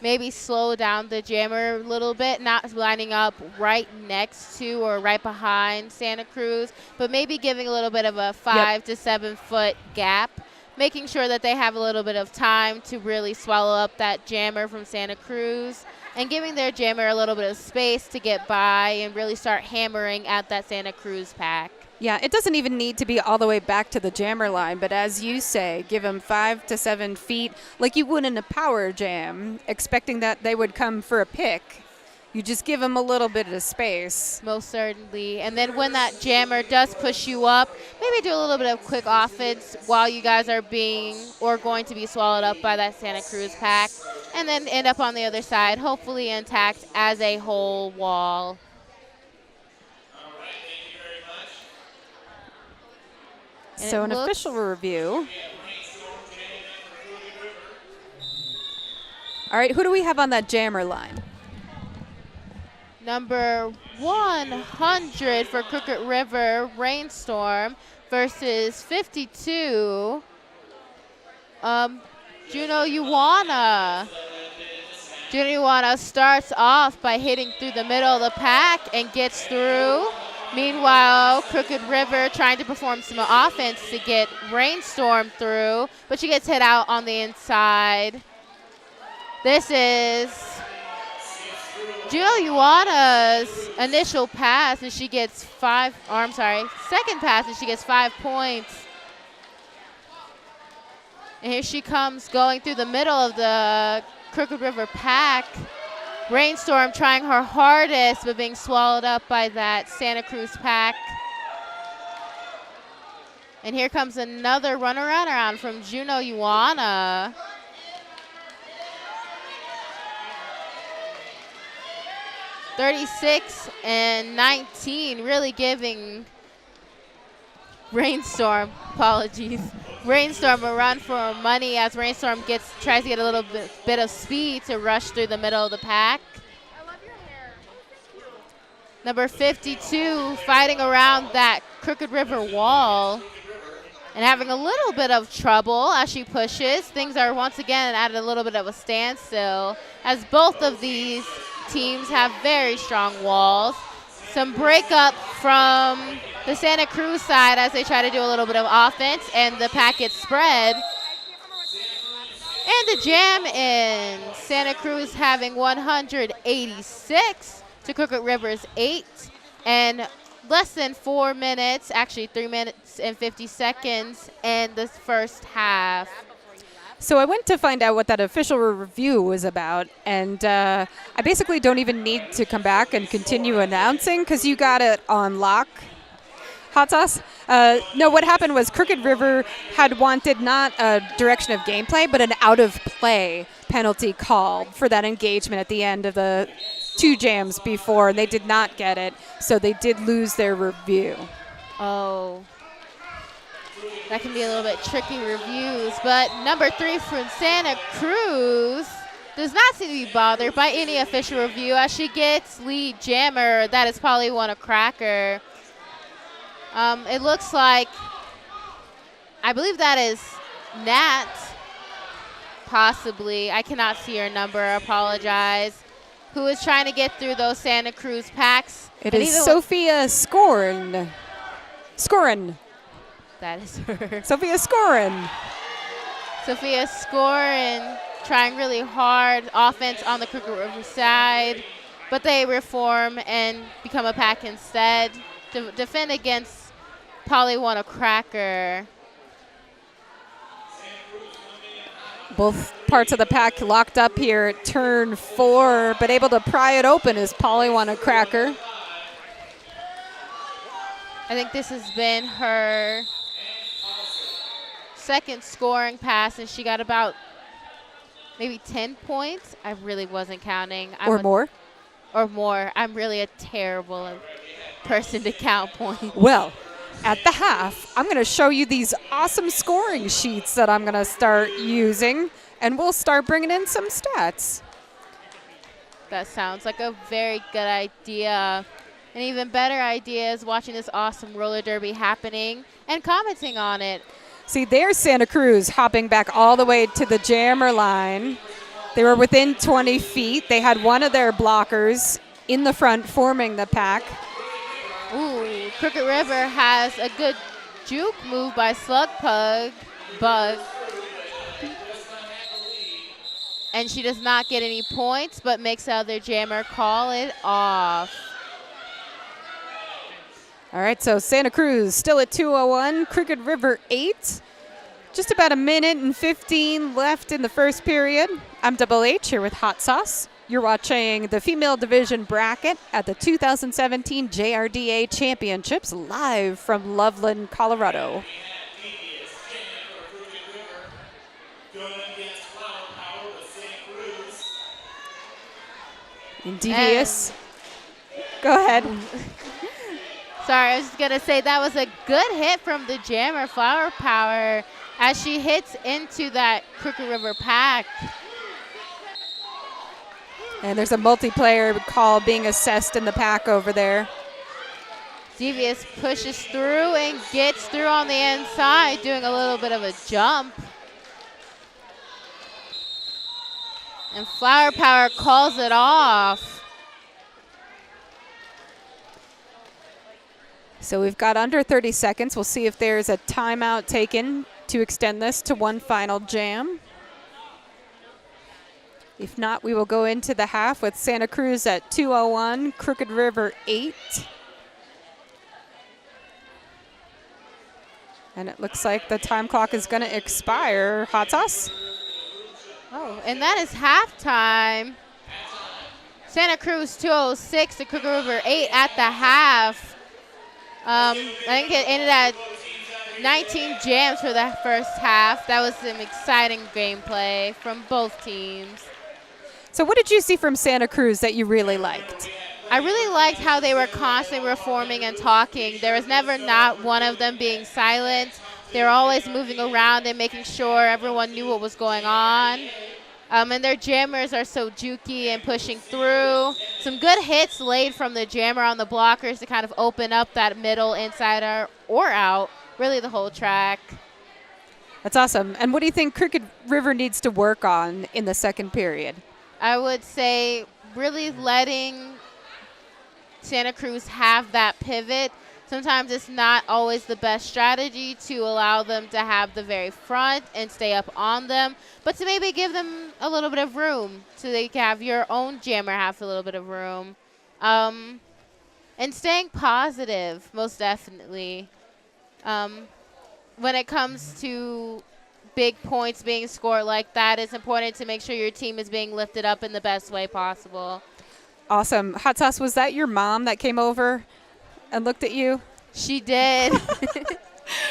maybe slow down the jammer a little bit, not lining up right next to or right behind Santa Cruz, but maybe giving a little bit of a 5 to 7 foot gap, making sure that they have a little bit of time to really swallow up that jammer from Santa Cruz, and giving their jammer a little bit of space to get by and really start hammering at that Santa Cruz pack. Yeah, it doesn't even need to be all the way back to the jammer line, but as you say, give them 5 to 7 feet like you would in a power jam, expecting that they would come for a pick. You just give them a little bit of space. Most certainly. And then when that jammer does push you up, maybe do a little bit of quick offense while you guys are going to be swallowed up by that Santa Cruz pack, and then end up on the other side, hopefully intact as a whole wall. So an official review. All right, who do we have on that jammer line? Number 100 for Crooked River, Rainstorm, versus 52, Juno Ioana. Juno Ioana starts off by hitting through the middle of the pack and gets through. Meanwhile, Crooked River trying to perform some offense to get Rainstorm through, but she gets hit out on the inside. This is Juno Ioana's initial pass, and she gets second pass, and she gets 5 points. And here she comes going through the middle of the Crooked River pack. Rainstorm trying her hardest, but being swallowed up by that Santa Cruz pack. And here comes another runaround from Juno Ioana. (36-19), really giving Rainstorm a run for money as Rainstorm tries to get a little bit of speed to rush through the middle of the pack. I love your hair. Number 52 fighting around that Crooked River wall and having a little bit of trouble as she pushes. Things are once again at a little bit of a standstill as both of these teams have very strong walls. some breakup from the Santa Cruz side as they try to do a little bit of offense, and the pack gets spread. And the jam in Santa Cruz having 186 to Crooked River's 8. And less than 4 minutes, actually 3 minutes and 50 seconds in this first half. So I went to find out what that official review was about, and I basically don't even need to come back and continue announcing because you got it on lock. Hot sauce? No, what happened was Crooked River had wanted not a direction of gameplay, but an out-of-play penalty called for that engagement at the end of the 2 jams before, and they did not get it, so they did lose their review. Oh. That can be a little bit tricky reviews, but number 3 from Santa Cruz does not seem to be bothered by any official review as she gets lead jammer. That is probably a cracker. It looks like, I believe that is Nat, possibly. I cannot see her number, I apologize. Who is trying to get through those Santa Cruz packs. It is Sophia Scorin. That is her. Sophia Scorin. Sophia Scorin trying really hard offense on the Crooked River side, but they reform and become a pack instead to defend against probably a cracker. Both parts of the pack locked up here at turn 4, but able to pry it open is Polly Cracker. I think this has been her second scoring pass, and she got about maybe 10 points. I really wasn't counting. More. Or more. I'm really a terrible person to count points. Well, at the half, I'm going to show you these awesome scoring sheets that I'm going to start using, and we'll start bringing in some stats. That sounds like a very good idea. An even better idea is watching this awesome roller derby happening and commenting on it. See, there's Santa Cruz hopping back all the way to the jammer line. They were within 20 feet. They had one of their blockers in the front forming the pack. Ooh, Crooked River has a good juke move by Bug. And she does not get any points, but makes the other jammer call it off. All right, so Santa Cruz still at 201, Crooked River 8. Just about a minute and 15 left in the first period. I'm Double H here with Hot Sauce. You're watching the female division bracket at the 2017 JRDA Championships live from Loveland, Colorado. And devious. Go ahead. Sorry, I was just going to say that was a good hit from the jammer, Flower Power, as she hits into that Crooked River pack. And there's a multiplayer call being assessed in the pack over there. Devious pushes through and gets through on the inside, doing a little bit of a jump. And Flower Power calls it off. So we've got under 30 seconds. We'll see if there's a timeout taken to extend this to one final jam. If not, we will go into the half with Santa Cruz at 201, Crooked River 8. And it looks like the time clock is going to expire. Hot Sauce? Oh, and that is halftime. Santa Cruz 206 to Crooked River 8 at the half. I think it ended at 19 jams for that first half. That was some exciting gameplay from both teams. So what did you see from Santa Cruz that you really liked? I really liked how they were constantly reforming and talking. There was never not one of them being silent. They were always moving around and making sure everyone knew what was going on. And their jammers are so jukey and pushing through. Some good hits laid from the jammer on the blockers to kind of open up that middle, inside or out, really the whole track. That's awesome. And what do you think Crooked River needs to work on in the second period? I would say really letting Santa Cruz have that pivot, sometimes it's not always the best strategy to allow them to have the very front and stay up on them, but to maybe give them a little bit of room so they can have your own jammer have a little bit of room. And staying positive, most definitely. When it comes to big points being scored like that, it's important to make sure your team is being lifted up in the best way possible. Awesome. Hot Sauce, was that your mom that came over and looked at you? She did.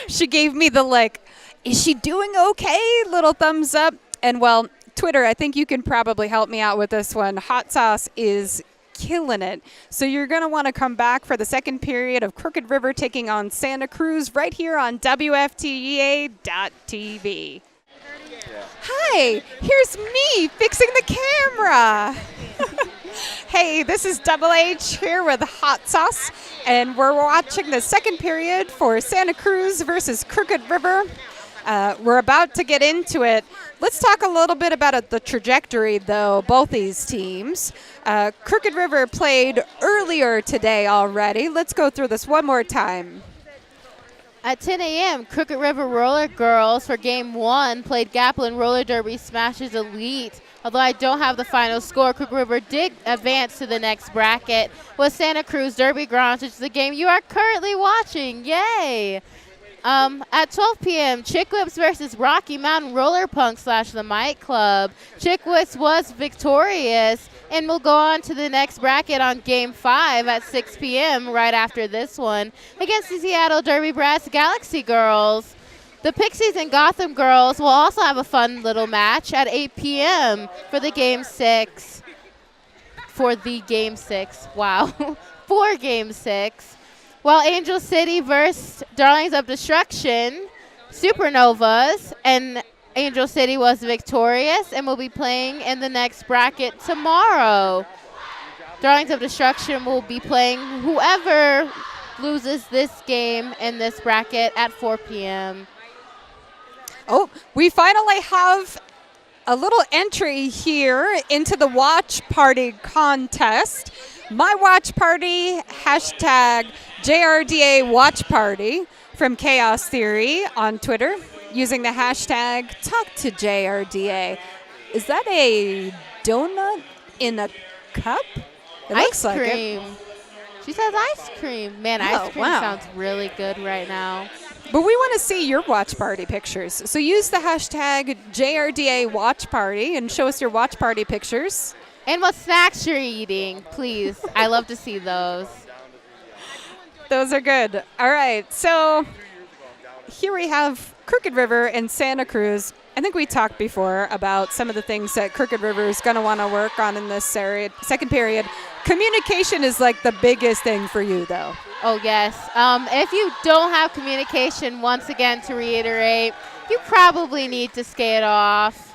She gave me the, like, is she doing okay? Little thumbs up. And, well, Twitter, I think you can probably help me out with this one. Hot Sauce is killing it. So you're going to want to come back for the second period of Crooked River taking on Santa Cruz right here on WFTEA.tv. Hi, here's me fixing the camera. Hey, this is Double H here with Hot Sauce, and we're watching the second period for Santa Cruz versus Crooked River. We're about to get into it. Let's talk a little bit about the trajectory, though, both these teams. Crooked River played earlier today already. Let's go through this one more time. At 10 a.m., Crooked River Roller Girls for Game 1 played Gaplin Roller Derby Smashers Elite. Although I don't have the final score, Crooked River did advance to the next bracket with Santa Cruz Derby Groms, which is the game you are currently watching. Yay! At 12 p.m., Chickwhips versus Rocky Mountain Roller Punk / the Mike Club. Chickwhips was victorious and will go on to the next bracket on Game 5 at 6 p.m. right after this one against the Seattle Derby Brass Galaxy Girls. The Pixies and Gotham Girls will also have a fun little match at 8 p.m. for the Game 6. Wow. For Game 6. While Angel City versus Darlings of Destruction, Supernovas, and Angel City was victorious and will be playing in the next bracket tomorrow. Darlings of Destruction will be playing whoever loses this game in this bracket at 4 p.m. Oh, we finally have a little entry here into the watch party contest. My watch party, hashtag JRDA Watch Party from Chaos Theory on Twitter using the hashtag #TalkToJRDA. Is that a donut in a cup? It looks like cream. She says ice cream. Man, ice cream sounds really good right now. But we want to see your watch party pictures. So use the hashtag JRDA Watch Party and show us your watch party pictures. And what snacks you're eating, please. I love to see those. Those are good. All right, so here we have Crooked River and Santa Cruz. I think we talked before about some of the things that Crooked River is going to want to work on in this second period. Communication is like the biggest thing for you, though. Oh, yes. If you don't have communication, once again, to reiterate, you probably need to skate off.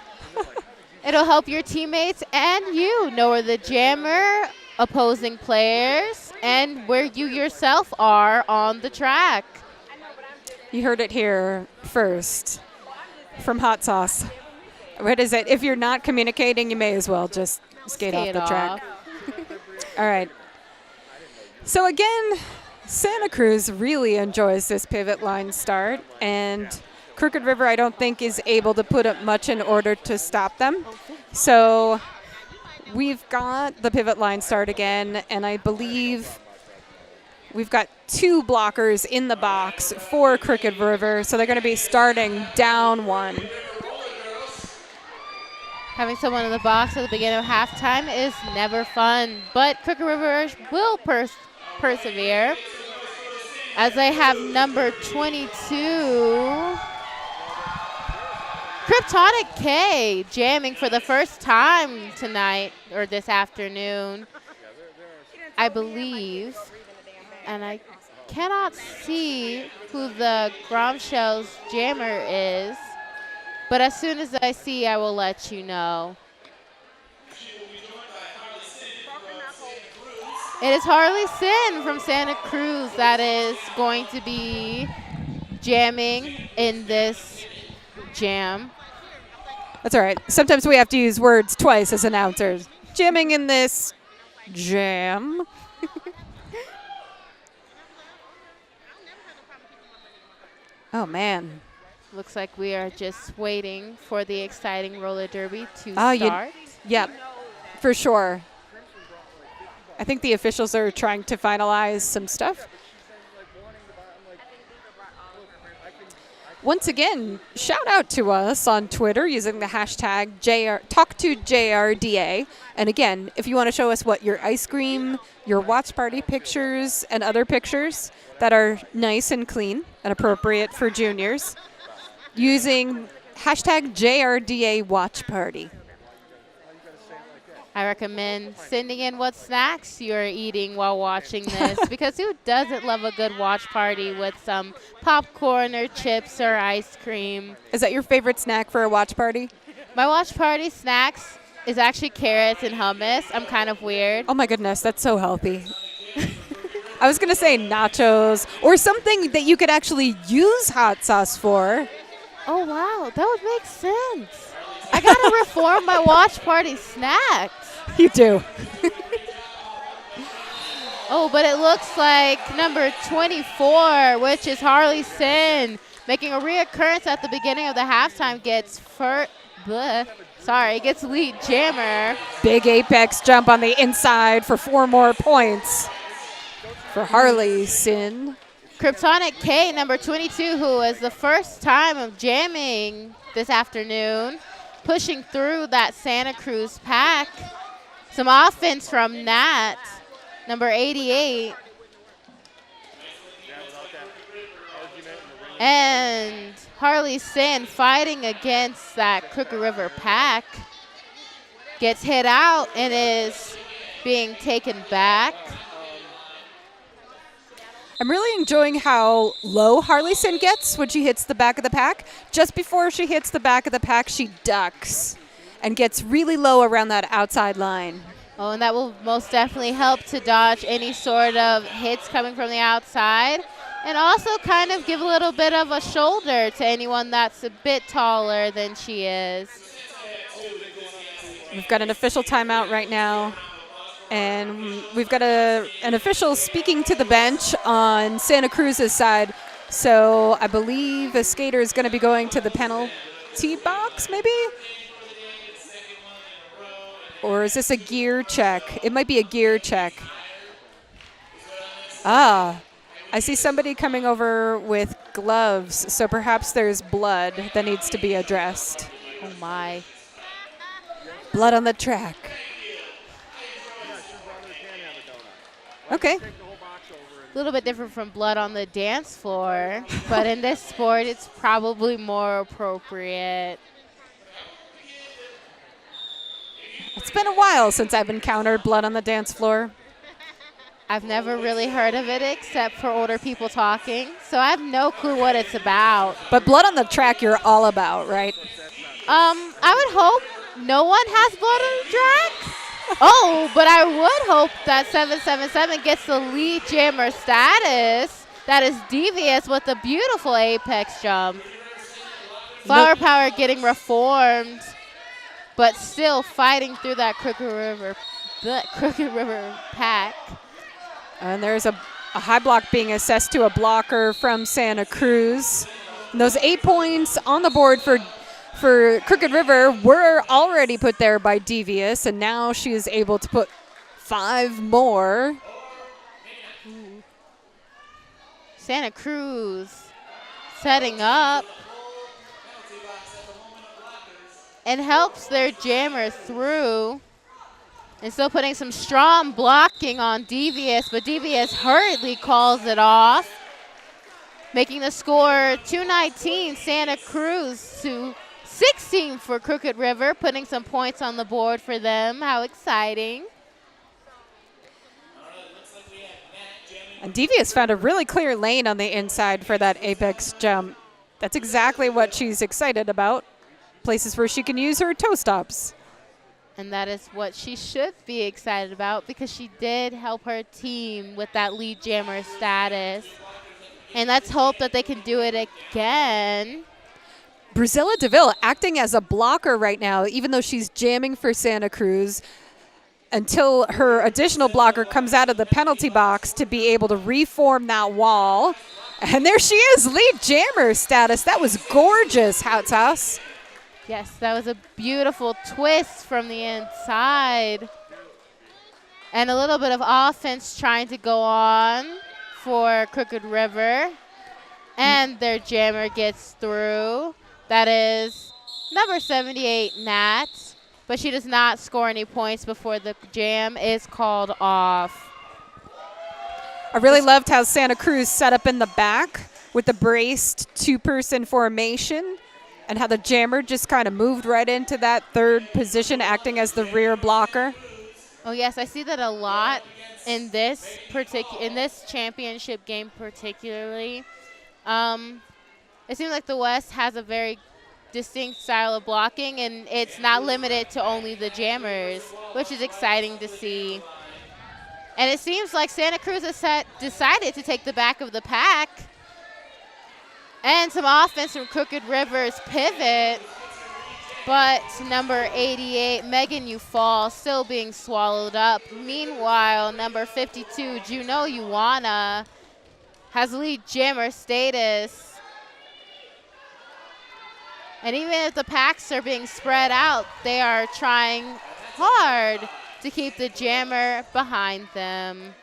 It'll help your teammates and you know where the jammer, opposing players, and where you yourself are on the track. You heard it here first from Hot Sauce. What is it? If you're not communicating, you may as well just skate off the track. All right. So again, Santa Cruz really enjoys this pivot line start, and Crooked River, I don't think, is able to put up much in order to stop them. So we've got the pivot line start again, and I believe we've got 2 blockers in the box for Crooked River, so they're going to be starting down 1. Having someone in the box at the beginning of halftime is never fun, but Crooked River will persevere as they have number 22, Kryptonic K, jamming for the first time tonight or this afternoon, I believe. And I cannot see who the Gromshell's jammer is, but as soon as I see, I will let you know. It is Harley Sin from Santa Cruz that is going to be jamming in this jam. That's all right. Sometimes we have to use words twice as announcers. Jamming in this jam. Oh, man. Looks like we are just waiting for the exciting roller derby to Oh, start. Yep, for sure. I think the officials are trying to finalize some stuff. Once again, shout out to us on Twitter using the hashtag #TalkToJRDA. And again, if you want to show us what your ice cream, your watch party pictures, and other pictures that are nice and clean and appropriate for juniors, using hashtag JRDA Watch Party. I recommend sending in what snacks you're eating while watching this because who doesn't love a good watch party with some popcorn or chips or ice cream? Is that your favorite snack for a watch party? My watch party snacks is actually carrots and hummus. I'm kind of weird. Oh my goodness, that's so healthy. I was going to say nachos or something that you could actually use hot sauce for. Oh, wow. That would make sense. I got to reform my watch party snacks. You do. Oh, but it looks like number 24, which is Harley Sin, making a reoccurrence at the beginning of the halftime, gets gets lead jammer. Big apex jump on the inside for 4 more points for Harley Sin. Kryptonic K, number 22, who is the first time of jamming this afternoon, pushing through that Santa Cruz pack. Some offense from Nat, number 88. And Harley Sin fighting against that Crooked River pack. Gets hit out and is being taken back. I'm really enjoying how low Harley Sin gets when she hits the back of the pack. Just before she hits the back of the pack, she ducks and gets really low around that outside line. Oh, and that will most definitely help to dodge any sort of hits coming from the outside. And also kind of give a little bit of a shoulder to anyone that's a bit taller than she is. We've got an official timeout right now. And we've got an official speaking to the bench on Santa Cruz's side. So I believe a skater is going to be going to the penalty box, maybe? Or is this a gear check? It might be a gear check. Ah, I see somebody coming over with gloves. So perhaps there's blood that needs to be addressed. Oh, my. Blood on the track. Okay. A little bit different from blood on the dance floor, but in this sport, it's probably more appropriate. It's been a while since I've encountered blood on the dance floor. I've never really heard of it except for older people talking, so I have no clue what it's about. But blood on the track you're all about, right? I would hope no one has blood on the track. Oh, but I would hope that 777 gets the lead jammer status. That is Devious with a beautiful apex jump. Flower Power getting reformed, but still fighting through that Crooked River pack. And there's a high block being assessed to a blocker from Santa Cruz. And those 8 points on the board for Crooked River were already put there by Devious, and now she is able to put 5 more. Santa Cruz setting up and helps their jammer through. And still putting some strong blocking on Devious, but Devious hurriedly calls it off, making the score 219 Santa Cruz to 16 for Crooked River, putting some points on the board for them. How exciting. And Devious found a really clear lane on the inside for that apex jump. That's exactly what she's excited about. Places where she can use her toe stops. And that is what she should be excited about because she did help her team with that lead jammer status. And let's hope that they can do it again. Brazilla DeVille acting as a blocker right now, even though she's jamming for Santa Cruz, until her additional blocker comes out of the penalty box to be able to reform that wall. And there she is, lead jammer status. That was gorgeous, House. Yes, that was a beautiful twist from the inside. And a little bit of offense trying to go on for Crooked River. And their jammer gets through. That is number 78, Nat. But she does not score any points before the jam is called off. I really loved how Santa Cruz set up in the back with the braced two-person formation and how the jammer just kind of moved right into that third position, acting as the rear blocker. Oh, yes, I see that a lot in this championship game particularly. It seems like the West has a very distinct style of blocking, and it's not limited to only the jammers, which is exciting to see. And it seems like Santa Cruz has decided to take the back of the pack. And some offense from Crooked River's pivot. But number 88, Megan Ufall, still being swallowed up. Meanwhile, number 52, Juno Yuana, has lead jammer status. And even if the packs are being spread out, they are trying hard to keep the jammer behind them.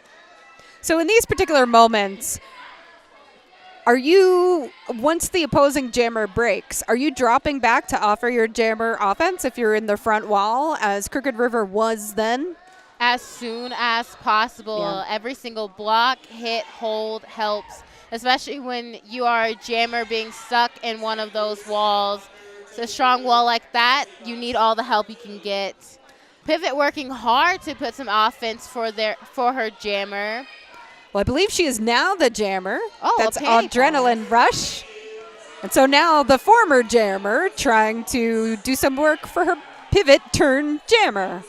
So in these particular moments, are you, once the opposing jammer breaks, are you dropping back to offer your jammer offense if you're in the front wall, as Crooked River was then? As soon as possible. Yeah. Every single block, hit, hold helps, especially when you are a jammer being stuck in one of those walls. It's a strong wall like that, you need all the help you can get. Pivot working hard to put some offense for her jammer. Well, I believe she is now the jammer. Oh, that's a panty Adrenaline Rush. And so now the former jammer trying to do some work for her pivot turn jammer.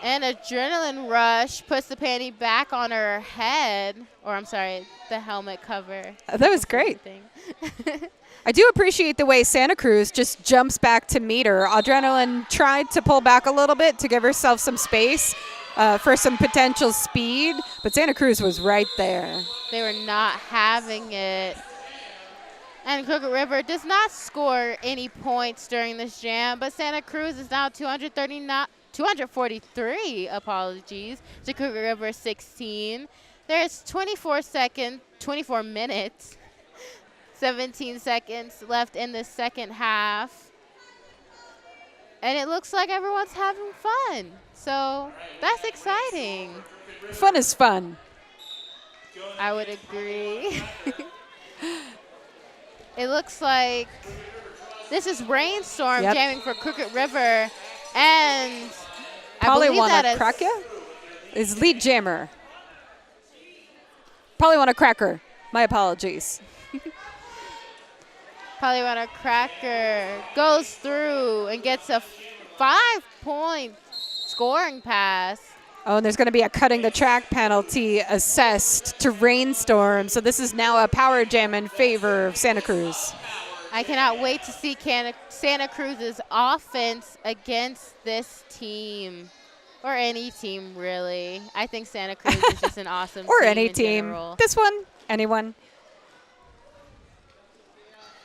And Adrenaline Rush puts the panty back on her head, or I'm sorry, the helmet cover. That was great. I do appreciate the way Santa Cruz just jumps back to meet her. Adrenaline tried to pull back a little bit to give herself some space for some potential speed, but Santa Cruz was right there. They were not having it. And Crooked River does not score any points during this jam, but Santa Cruz is now 243, apologies, to Crooked River 16. There's 24 minutes, 17 seconds left in the second half. And it looks like everyone's having fun. So that's exciting. Fun is fun. I would agree. It looks like this is Rainstorm jamming for Crooked River. And Polywana Krakia is lead jammer. Polywana Cracker. My apologies. Polywana Cracker goes through and gets a 5-point scoring pass. Oh, and there's going to be a cutting the track penalty assessed to Rainstorm. So this is now a power jam in favor of Santa Cruz. I cannot wait to see Santa Cruz's offense against this team. Or any team, really. I think Santa Cruz is just an awesome or team any in team. General. This one, anyone.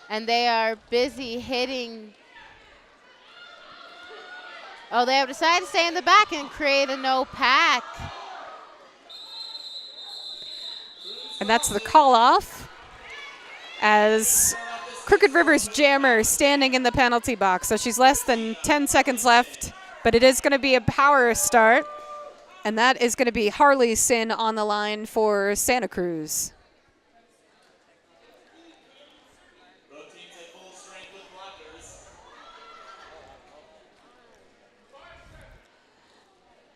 And they are busy hitting. Oh, they have decided to stay in the back and create a no pack. And that's the call off as Crooked River's jammer standing in the penalty box. So she's less than 10 seconds left, but it is going to be a power start. And that is going to be Harley Sin on the line for Santa Cruz.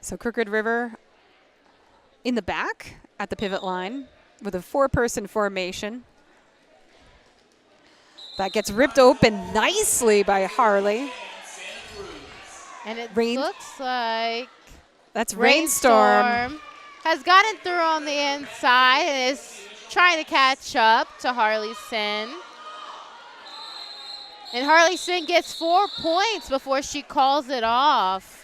So Crooked River in the back at the pivot line with a 4-person formation. That gets ripped open nicely by Harley. And it looks like that's Rainstorm has gotten through on the inside and is trying to catch up to Harley Sin. And Harley Sin gets 4 points before she calls it off.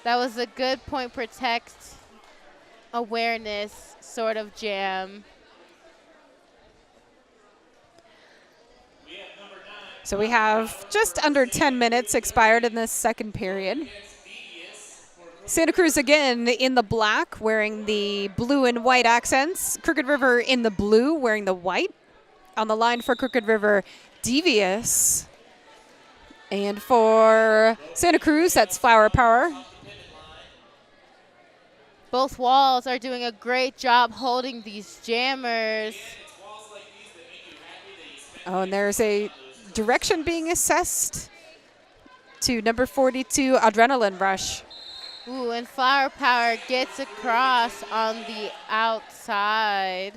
That was a good point protect awareness sort of jam. So we have just under 10 minutes expired in this second period. Santa Cruz again in the black, wearing the blue and white accents. Crooked River in the blue, wearing the white. On the line for Crooked River, Devious. And for Santa Cruz, that's Flower Power. Both walls are doing a great job holding these jammers. Oh, and there's a direction being assessed to number 42, Adrenaline Rush. Ooh, and Flower Power gets across on the outside.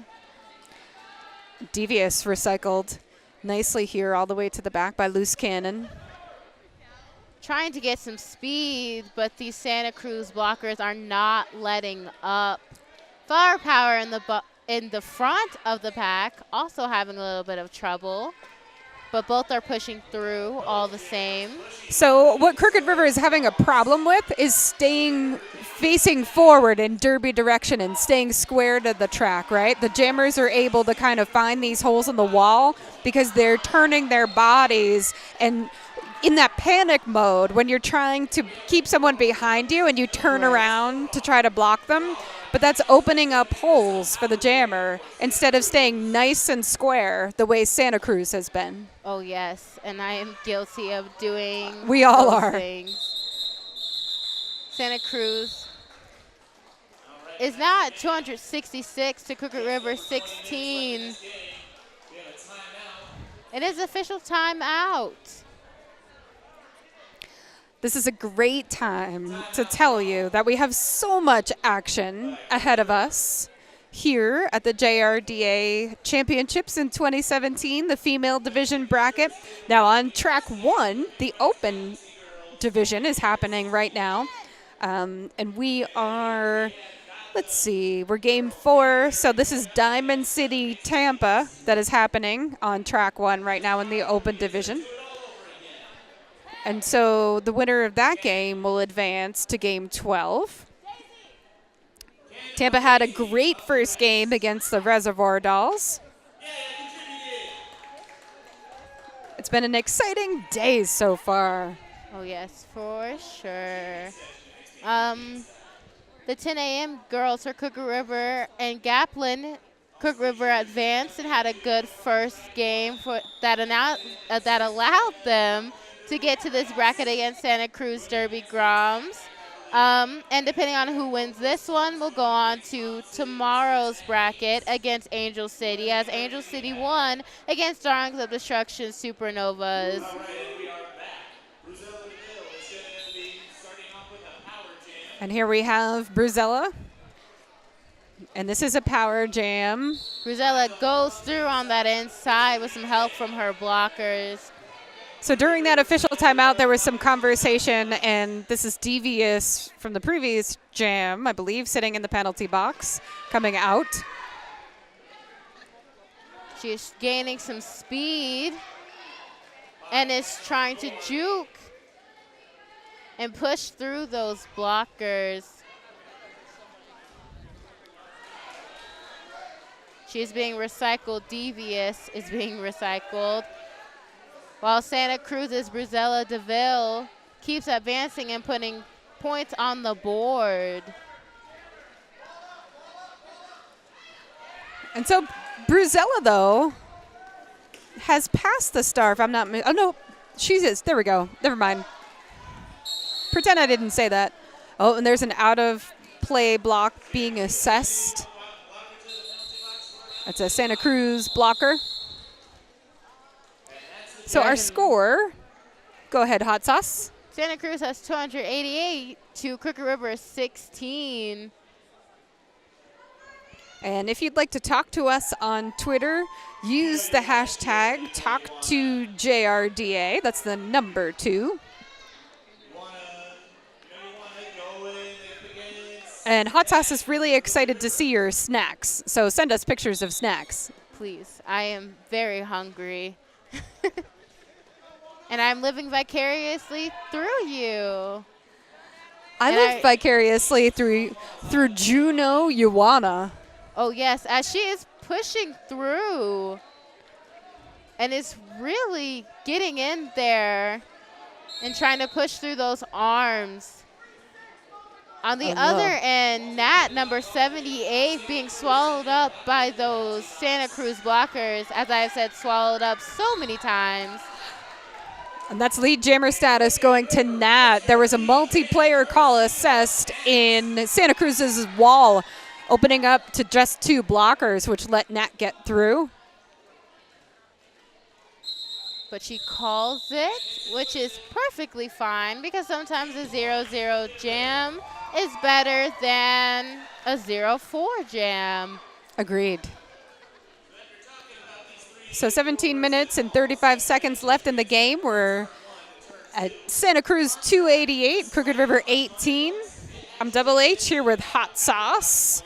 Devious recycled nicely here all the way to the back by Loose Cannon. Trying to get some speed, but these Santa Cruz blockers are not letting up. Flower Power in the front of the pack also having a little bit of trouble, but both are pushing through all the same. So what Crooked River is having a problem with is facing forward in derby direction and staying square to the track, right? The jammers are able to kind of find these holes in the wall because they're turning their bodies, and in that panic mode when you're trying to keep someone behind you and you turn around to try to block them, but that's opening up holes for the jammer instead of staying nice and square the way Santa Cruz has been. Oh, yes, and I am guilty of doing We all those are. things. Santa Cruz is now at 266 to Crooked River 16. It is official timeout. This is a great time to tell you that we have so much action ahead of us here at the JRDA Championships in 2017, the female division bracket. Now on track 1, the open division is happening right now. And we are, let's see, we're game 4. So this is Diamond City, Tampa that is happening on track 1 right now in the open division. And so the winner of that game will advance to game 12. Tampa had a great first game against the Reservoir Dolls. It's been an exciting day so far. Oh, yes, for sure. The 10 a.m. girls for Crooked River and Gaplin. Crooked River advanced and had a good first game that allowed them to get to this bracket against Santa Cruz Derby Groms. And depending on who wins this one, we'll go on to tomorrow's bracket against Angel City, as Angel City won against Darlings of Destruction Supernovas. And here we have Bruzella. And this is a power jam. Bruzella goes through on that inside with some help from her blockers. So during that official timeout, there was some conversation, and this is Devious from the previous jam, I believe, sitting in the penalty box, coming out. She's gaining some speed and is trying to juke and push through those blockers. She's being recycled. Devious is being recycled. While Santa Cruz's Bruzella DeVille keeps advancing and putting points on the board. And so Bruzella, though, has passed the star, if I'm not oh, no, she is. There we go. Never mind. Pretend I didn't say that. Oh, and there's an out-of-play block being assessed. That's a Santa Cruz blocker. So our score, go ahead, Hot Sauce. Santa Cruz has 288 to Crooked River 16. And if you'd like to talk to us on Twitter, use the hashtag #TalkToJRDA. That's the number 2. And Hot Sauce is really excited to see your snacks. So send us pictures of snacks. Please, I am very hungry. And I'm living vicariously through you. I live vicariously through Juno Ioana. Oh, yes, as she is pushing through and is really getting in there and trying to push through those arms. On the other end, Nat, number 78, being swallowed up by those Santa Cruz blockers, as I have said, swallowed up so many times. And that's lead jammer status going to Nat. There was a multiplayer call assessed in Santa Cruz's wall, opening up to just 2 blockers, which let Nat get through. But she calls it, which is perfectly fine because sometimes a 0-0 jam is better than a 0-4 jam. Agreed. So 17 minutes and 35 seconds left in the game. We're at Santa Cruz 288, Crooked River 18. I'm Double H here with Hot Sauce.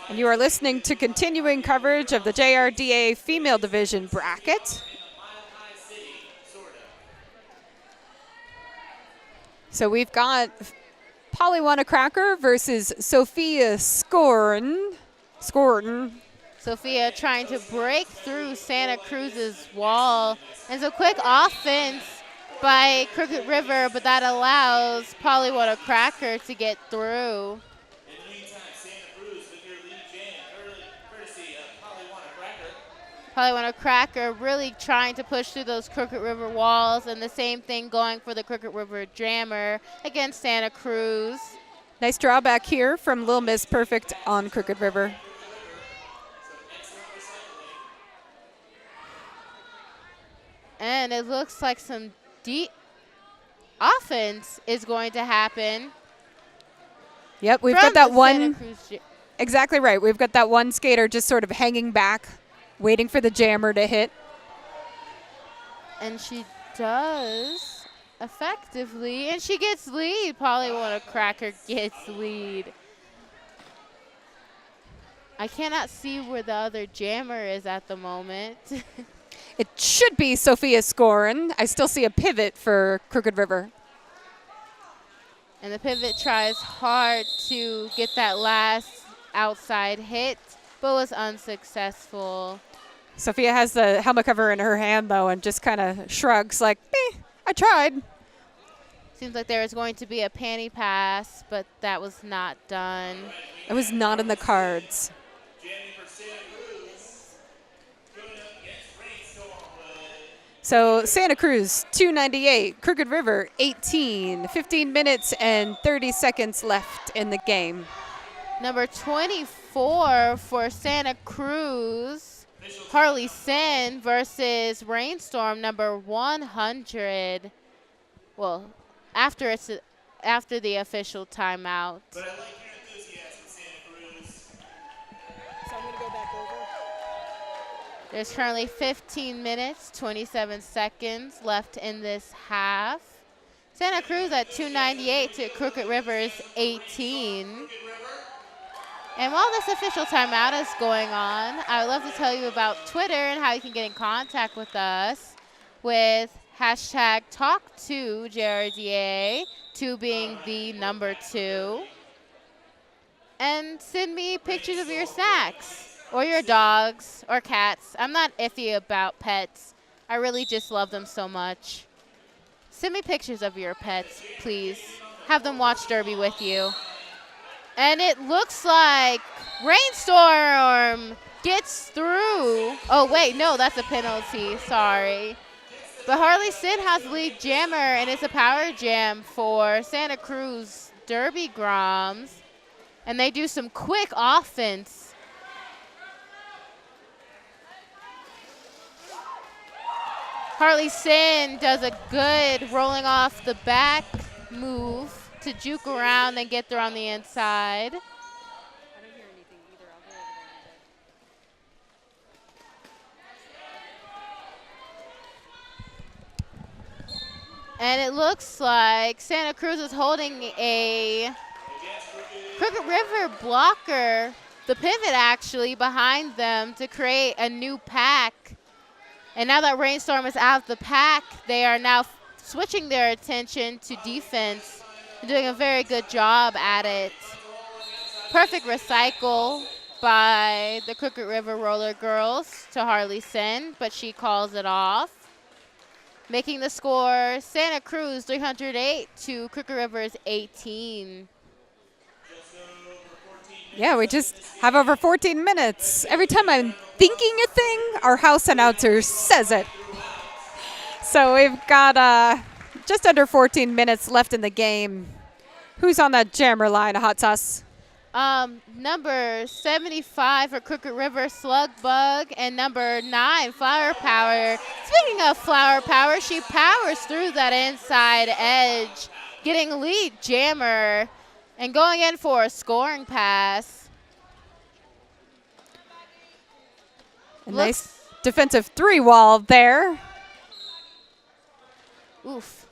And you are listening to continuing coverage of the JRDA Female Division bracket. So we've got Polly Cracker versus Sophia Scorn. Sophia trying to break through Santa Cruz's wall. And so quick offense by Crooked River, but that allows Polly Cracker to get through. Polly Cracker really trying to push through those Crooked River walls, and the same thing going for the Crooked River Jammer against Santa Cruz. Nice drawback here from Lil Miss Perfect on Crooked River. And it looks like some deep offense is going to happen. Yep, we've got that one. Exactly right. We've got that one skater just sort of hanging back, waiting for the jammer to hit. And she does effectively, and she gets lead. Polly Cracker gets lead. I cannot see where the other jammer is at the moment. It should be Sophia Scorn. I still see a pivot for Crooked River. And the pivot tries hard to get that last outside hit, but was unsuccessful. Sophia has the helmet cover in her hand, though, and just kind of shrugs like, I tried. Seems like there was going to be a panty pass, but that was not done. It was not in the cards. So Santa Cruz 298, Crooked River 18, 15 minutes and 30 seconds left in the game. Number 24 for Santa Cruz, Harley Sin versus Rainstorm, number 100. Well, after the official timeout. But I like your enthusiasm, Santa Cruz. So I'm going to go back over. There's currently 15 minutes, 27 seconds left in this half. Santa Cruz at 298 to Crooked River's 18. And while this official timeout is going on, I would love to tell you about Twitter and how you can get in contact with us with hashtag #TalkToJRDA, 2 being the number 2. And send me pictures of your snacks or your dogs or cats. I'm not iffy about pets. I really just love them so much. Send me pictures of your pets, please. Have them watch Derby with you. And it looks like Rainstorm gets through. Oh, wait, no, that's a penalty. Sorry. But Harley Sin has the lead jammer, and it's a power jam for Santa Cruz Derby Groms. And they do some quick offense. Harley Sin does a good rolling off the back move to juke around and get there on the inside. I don't hear anything either. I'll go over there in a bit. And it looks like Santa Cruz is holding a Crooked River blocker, the pivot actually, behind them to create a new pack. And now that Rainstorm is out of the pack, they are now switching their attention to defense and doing a very good job at it. Perfect recycle by the Crooked River Roller Girls to Harley Sin, but she calls it off. Making the score Santa Cruz 308 to Crooked River's 18. Yeah, we just have over 14 minutes. Every time I'm thinking a thing, our house announcer says it. So we've got just under 14 minutes left in the game. Who's on that jammer line, Hot Sauce? Number 75 for Crooked River, Slug Bug, and number 9, Flower Power. Speaking of Flower Power, she powers through that inside edge, getting lead jammer and going in for a scoring pass. A nice defensive 3-wall there. Oof.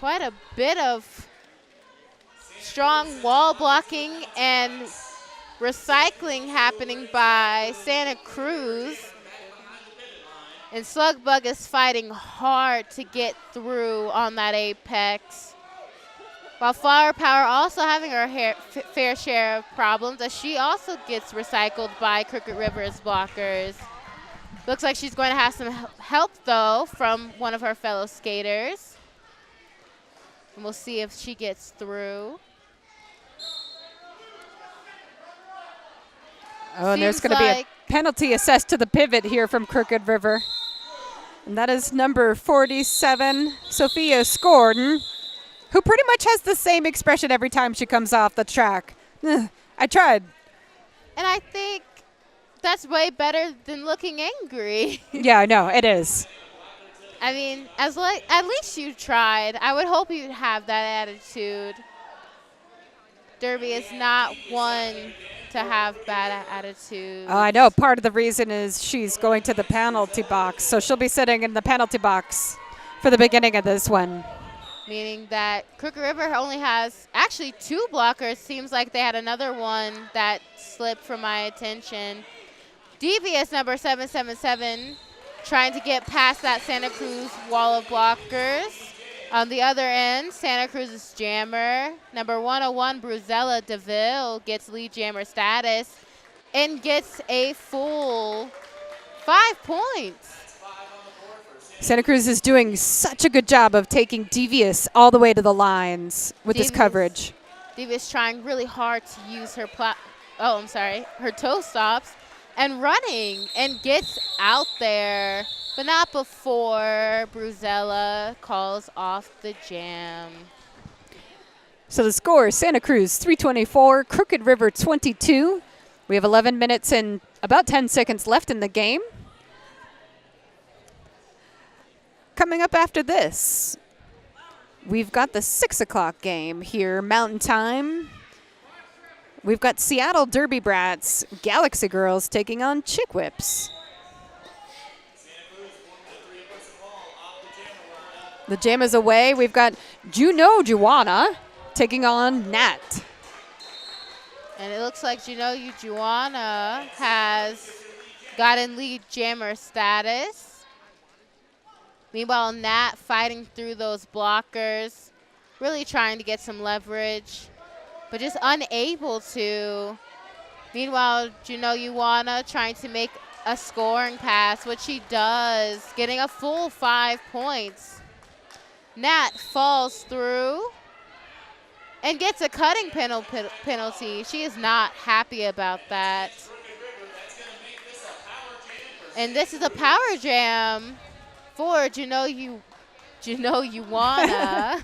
Quite a bit of strong wall blocking and recycling happening by Santa Cruz. And Slugbug is fighting hard to get through on that apex. While Flower Power also having her fair share of problems, as she also gets recycled by Crooked River's blockers. Looks like she's going to have some help, though, from one of her fellow skaters. And we'll see if she gets through. Oh, and there's going to be a penalty assessed to the pivot here from Crooked River. And that is number 47, Sophia Scorden, who pretty much has the same expression every time she comes off the track. I tried. And I think that's way better than looking angry. Yeah, I know, it is. I mean, at least you tried. I would hope you'd have that attitude. Derby is not one to have bad attitudes. I know. Part of the reason is she's going to the penalty box, so she'll be sitting in the penalty box for the beginning of this one. Meaning that Crooked River only has actually 2 blockers. Seems like they had another one that slipped from my attention. Devious number 777 trying to get past that Santa Cruz wall of blockers. On the other end, Santa Cruz's jammer, number 101, Bruzella DeVille, gets lead jammer status and gets a full 5 points. Santa Cruz is doing such a good job of taking Devious all the way to the lines with this coverage. Devious trying really hard to use her her toe stops and running and gets out there. But not before Bruzella calls off the jam. So the score, Santa Cruz 324, Crooked River 22. We have 11 minutes and about 10 seconds left in the game. Coming up after this, we've got the 6 o'clock game here, Mountain Time. We've got Seattle Derby Brats, Galaxy Girls taking on Chick Whips. The jam is away. We've got Juno Juana taking on Nat. And it looks like Juno Juana has gotten lead jammer status. Meanwhile, Nat fighting through those blockers, really trying to get some leverage, but just unable to. Meanwhile, Juno Juana trying to make a scoring pass, which she does, getting a full 5 points. Nat falls through and gets a cutting penalty. She is not happy about that. And this is a power jam for Juno Juana.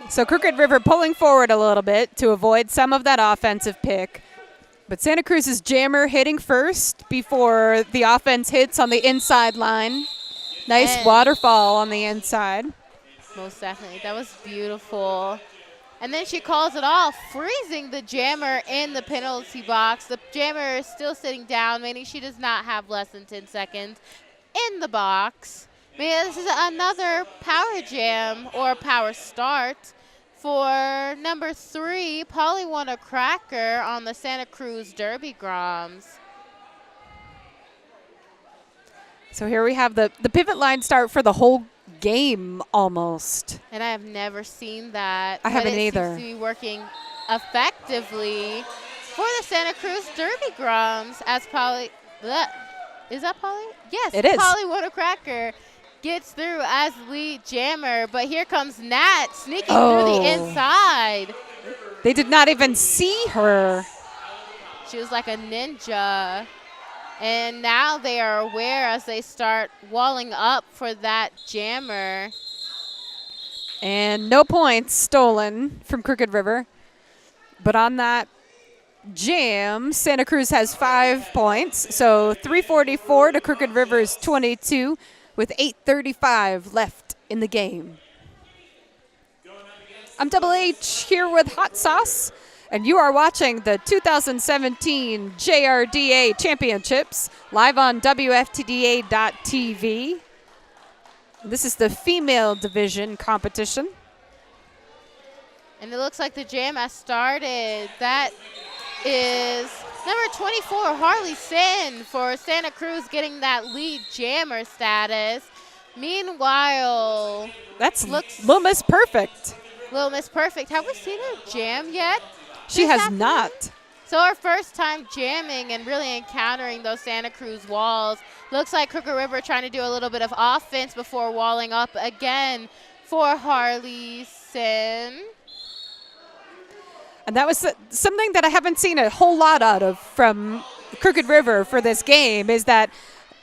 So Crooked River pulling forward a little bit to avoid some of that offensive pick. But Santa Cruz's jammer hitting first before the offense hits on the inside line. Nice waterfall on the inside. Most definitely. That was beautiful. And then she calls it off, freezing the jammer in the penalty box. The jammer is still sitting down, meaning she does not have less than 10 seconds in the box. I mean, this is another power jam or power start for number 3, Polly won a cracker on the Santa Cruz Derby Groms. So here we have the pivot line start for the whole game almost. And I have never seen that. I haven't but it either. seems to be working effectively for the Santa Cruz Derby Groms as Polly. Is that Polly? Yes, It is. Polly Cracker gets through as lead jammer, but here comes Nat sneaking through the inside. They did not even see her. She was like a ninja. And now they are aware as they start walling up for that jammer. And no points stolen from Crooked River. But on that jam, Santa Cruz has 5 points. So 344 to Crooked River's 22 with 8:35 left in the game. I'm Double H here with Hot Sauce, and you are watching the 2017 JRDA Championships live on WFTDA.tv. This is the female division competition. And it looks like the jam has started. That is number 24, Harley Sin for Santa Cruz getting that lead jammer status. Meanwhile, That's looks Little Miss Perfect. Little Miss Perfect. Have we seen her jam yet? She this has afternoon? not. So our first time jamming and really encountering those Santa Cruz walls. Looks like Crooked River trying to do a little bit of offense before walling up again for Harley Sin. And that was something that I haven't seen a whole lot out of from Crooked River for this game, is that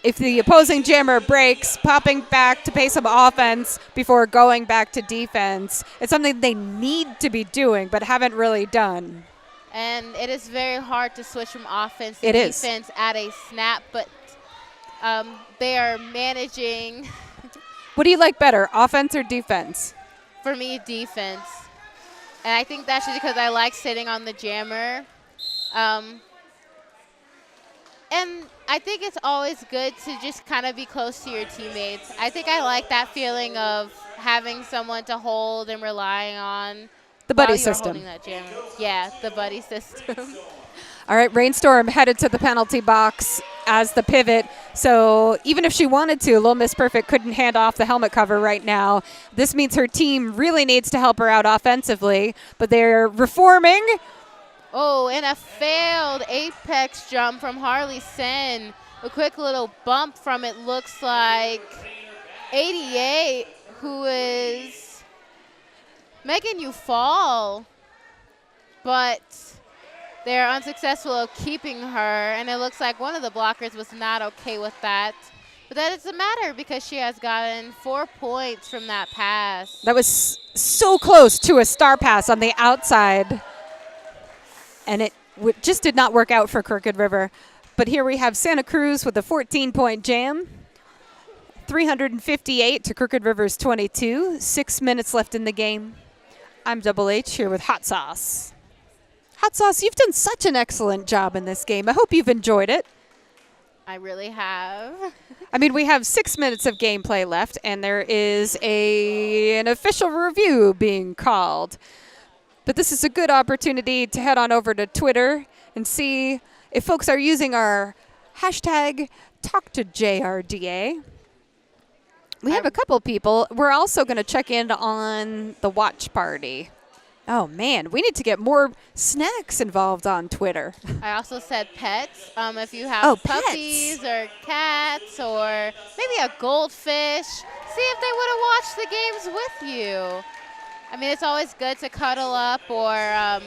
if the opposing jammer breaks, popping back to pay some offense before going back to defense. It's something they need to be doing but haven't really done. And it is very hard to switch from offense to It is. defense at a snap, but they are managing, What do you like better, offense or defense? for me, defense. And I think that's just because I like sitting on the jammer. And I think it's always good to just kind of be close to your teammates. I think I like that feeling of having someone to hold and relying on. The buddy while you're system. holding that jammer. Yeah, the buddy system. All right, Rainstorm headed to the penalty box as the pivot. So even if she wanted to, Little Miss Perfect couldn't hand off the helmet cover right now. This means her team really needs to help her out offensively, but they're reforming. Oh, and a failed apex jump from Harley Sin. A quick little bump from it looks like 88, who is making you fall. But they're unsuccessful at keeping her, and it looks like one of the blockers was not okay with that. But that doesn't matter because she has gotten 4 points from that pass. That was so close to a star pass on the outside. And it just did not work out for Crooked River. But here we have Santa Cruz with a 14-point jam. 358 to Crooked River's 22. 6 minutes left in the game. I'm Double H here with Hot Sauce. Hot Sauce, you've done such an excellent job in this game. I hope you've enjoyed it. I really have. I mean, we have 6 minutes of gameplay left, and there is an official review being called. But this is a good opportunity to head on over to Twitter and see if folks are using our hashtag #TalkToJRDA. We have a couple people. We're also going to check in on the watch party. Oh, man, we need to get more snacks involved on Twitter. I also said pets. If you have pets. puppies or cats or maybe a goldfish, see if they want to watch the games with you. I mean, it's always good to cuddle up or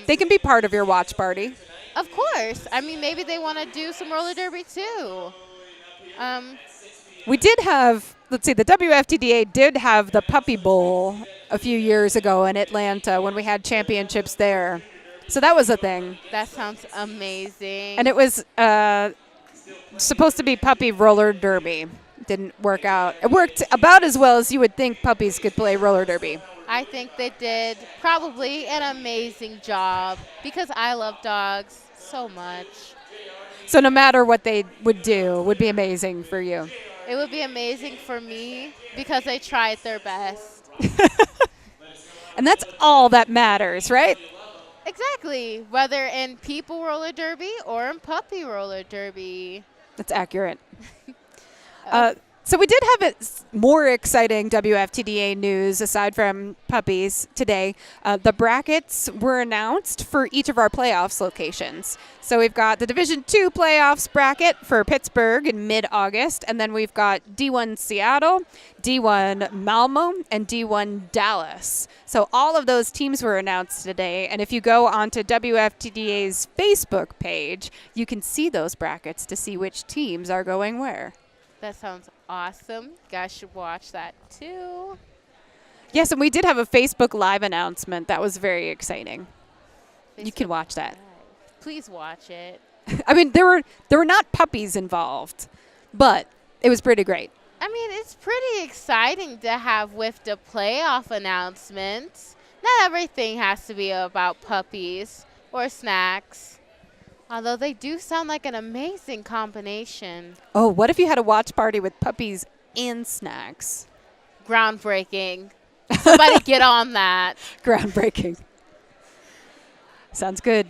They can be part of your watch party. of course. I mean, maybe they want to do some roller derby too. We did have, let's see, the WFTDA did have the Puppy Bowl a few years ago in Atlanta when we had championships there. So that was a thing. That sounds amazing. And it was supposed to be puppy roller derby. Didn't work out. It worked about as well as you would think puppies could play roller derby. I think they did probably an amazing job because I love dogs so much. So no matter what they would do, would be amazing for you. It would be amazing for me because they tried their best. And that's all that matters, right? Exactly. Whether in people roller derby or in puppy roller derby. That's accurate. So we did have more exciting WFTDA news aside from puppies today. The brackets were announced for each of our playoffs locations. So we've got the Division II playoffs bracket for Pittsburgh in mid-August, and then we've got D1 Seattle, D1 Malmo, and D1 Dallas. So all of those teams were announced today, and if you go onto WFTDA's Facebook page, you can see those brackets to see which teams are going where. That sounds awesome. You guys should watch that too. Yes, and we did have a Facebook Live announcement. That was very exciting. You can Facebook watch that. Live. Please watch it. I mean, there were not puppies involved, but it was pretty great. I mean, it's pretty exciting to have with the playoff announcements. Not everything has to be about puppies or snacks. Although they do sound like an amazing combination. Oh, what if you had a watch party with puppies and snacks? Groundbreaking. Somebody get on that. Groundbreaking. Sounds good.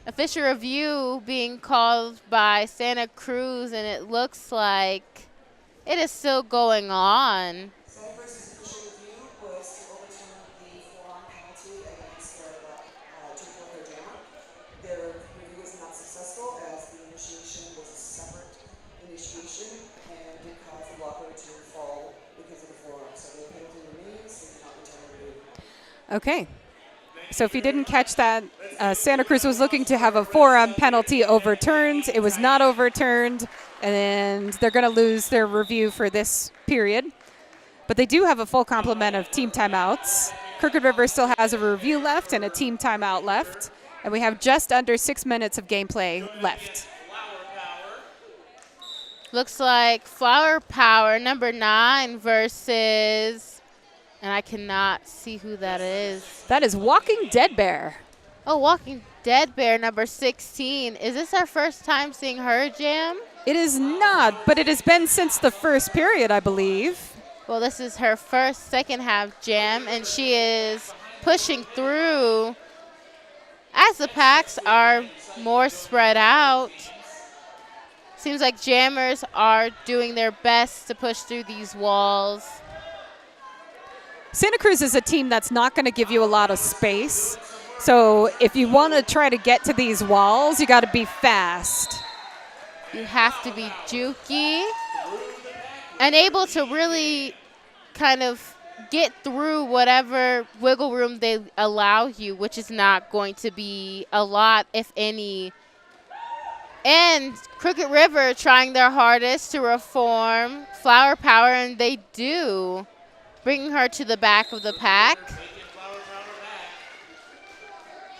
Official review being called by Santa Cruz, and it looks like it is still going on. Santa Cruz's official review was to overturn the forearm penalty against their jammer. Their review was not successful as the initiation was a separate initiation and did cause the blocker to fall because of the forearm. So the penalty remains, they did not return the review. Okay. So if you didn't catch that, Santa Cruz was looking to have a forearm penalty overturned. It was not overturned, and they're going to lose their review for this period. But they do have a full complement of team timeouts. Crooked River still has a review left and a team timeout left. And we have just under 6 minutes of gameplay left. Looks like Flower Power, number 9 versus, and I cannot see who that is. That is Walking Dead Bear. Oh, Walking Dead Bear, number 16. Is this our first time seeing her jam? It is not, but it has been since the first period, I believe. Well, this is her first second half jam, and she is pushing through as the packs are more spread out. Seems like jammers are doing their best to push through these walls. Santa Cruz is a team that's not going to give you a lot of space. So if you want to try to get to these walls, you got to be fast. You have to be jukey and able to really kind of get through whatever wiggle room they allow you, which is not going to be a lot, if any. And Crooked River trying their hardest to reform Flower Power, and they do, bringing her to the back of the pack.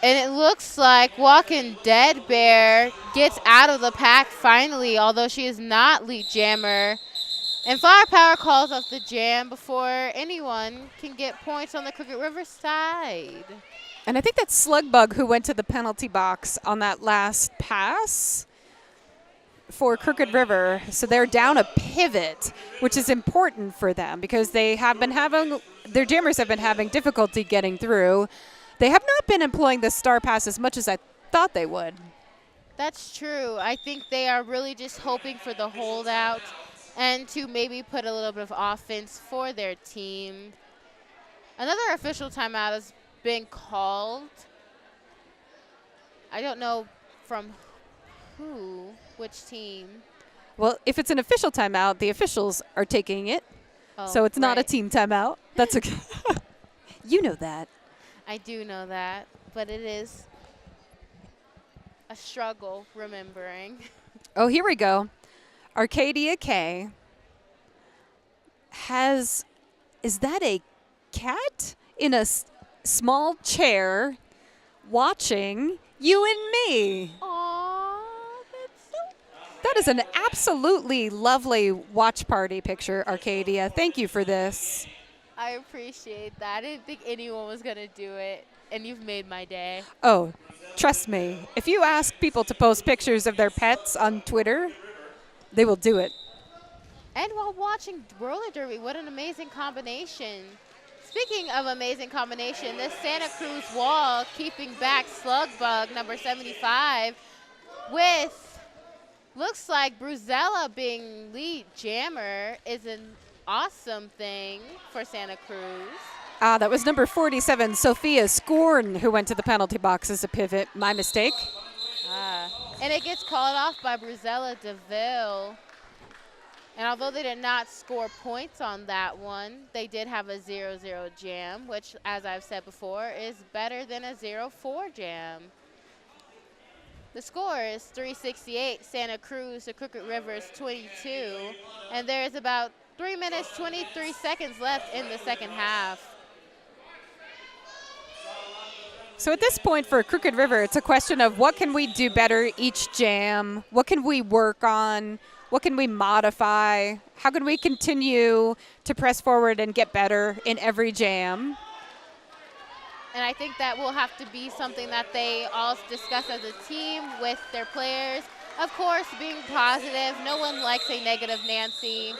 And it looks like Walking Dead Bear gets out of the pack finally, although she is not lead jammer. And Flower Power calls off the jam before anyone can get points on the Crooked River side. And I think that's Slugbug who went to the penalty box on that last pass for Crooked River. So they're down a pivot, which is important for them because they have been having, their jammers have been having difficulty getting through. They have not been employing the star pass as much as I thought they would. That's true. I think they are really just hoping for the holdout and to maybe put a little bit of offense for their team. Another official timeout has been called. I don't know from who, which team. Well, if it's an official timeout, the officials are taking it. Oh, So it's not a right. team timeout. That's okay. You know that. I do know that, but it is a struggle remembering. Oh, here we go. Arcadia K has, is that a cat in a small chair watching you and me? Aww, that's so That is an absolutely lovely watch party picture, Arcadia. Thank you for this. I appreciate that. I didn't think anyone was going to do it, and you've made my day. Oh, trust me. If you ask people to post pictures of their pets on Twitter, they will do it. And while watching roller derby, what an amazing combination. Speaking of amazing combination, this Santa Cruz wall keeping back Slugbug, number 75, with Looks like Bruzella being lead jammer is an awesome thing for Santa Cruz. That was number 47, Sophia Scorn, who went to the penalty box as a pivot. My mistake. And it gets called off by Bruzella DeVille. And although they did not score points on that one, they did have a 0-0 jam, which, as I've said before, is better than a 0-4 jam. The score is 368, Santa Cruz to Crooked Rivers 22. And there is about 3 minutes, 23 seconds left in the second half. So at this point for Crooked River, it's a question of what can we do better each jam? What can we work on? What can we modify? How can we continue to press forward and get better in every jam? And I think that will have to be something that they all discuss as a team with their players. Of course, being positive. No one likes a negative Nancy.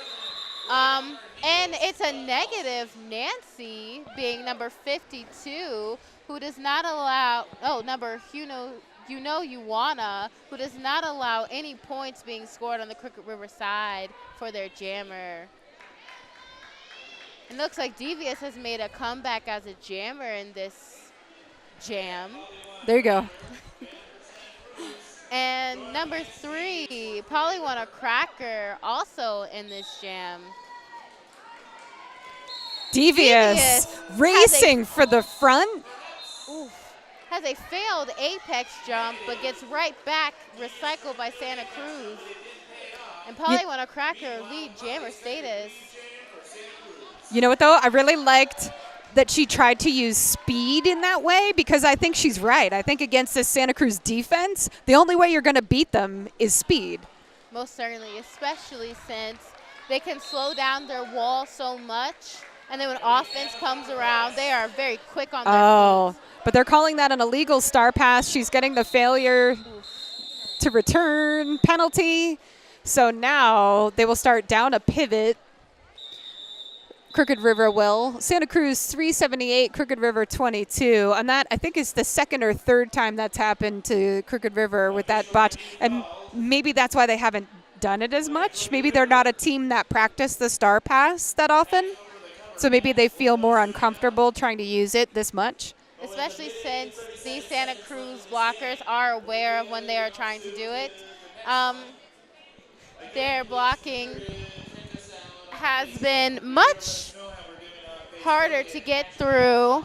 And it's a negative Nancy being number 52, who does not allow, number you wanna, who does not allow any points being scored on the Crooked River side for their jammer. It looks like Devious has made a comeback as a jammer in this jam. There you go. And number 3, Polly won a cracker also in this jam. Devious racing for the front. Has a failed apex jump, but gets right back recycled by Santa Cruz. And Polly won a cracker lead jammer status. You know what, though? I really liked that she tried to use speed in that way because I think she's right. I think against this Santa Cruz defense, the only way you're going to beat them is speed. Most certainly, especially since they can slow down their wall so much. And then when offense comes around, they are very quick on their feet. But they're calling that an illegal star pass. She's getting the failure to return penalty. So now they will start down a pivot. Crooked River will. Santa Cruz 378, Crooked River 22. And that, I think, is the second or third time that's happened to Crooked River with that botch. And maybe that's why they haven't done it as much. Maybe they're not a team that practice the star pass that often. So maybe they feel more uncomfortable trying to use it this much. Especially since these Santa Cruz blockers are aware of when they are trying to do it. Their blocking has been much harder to get through.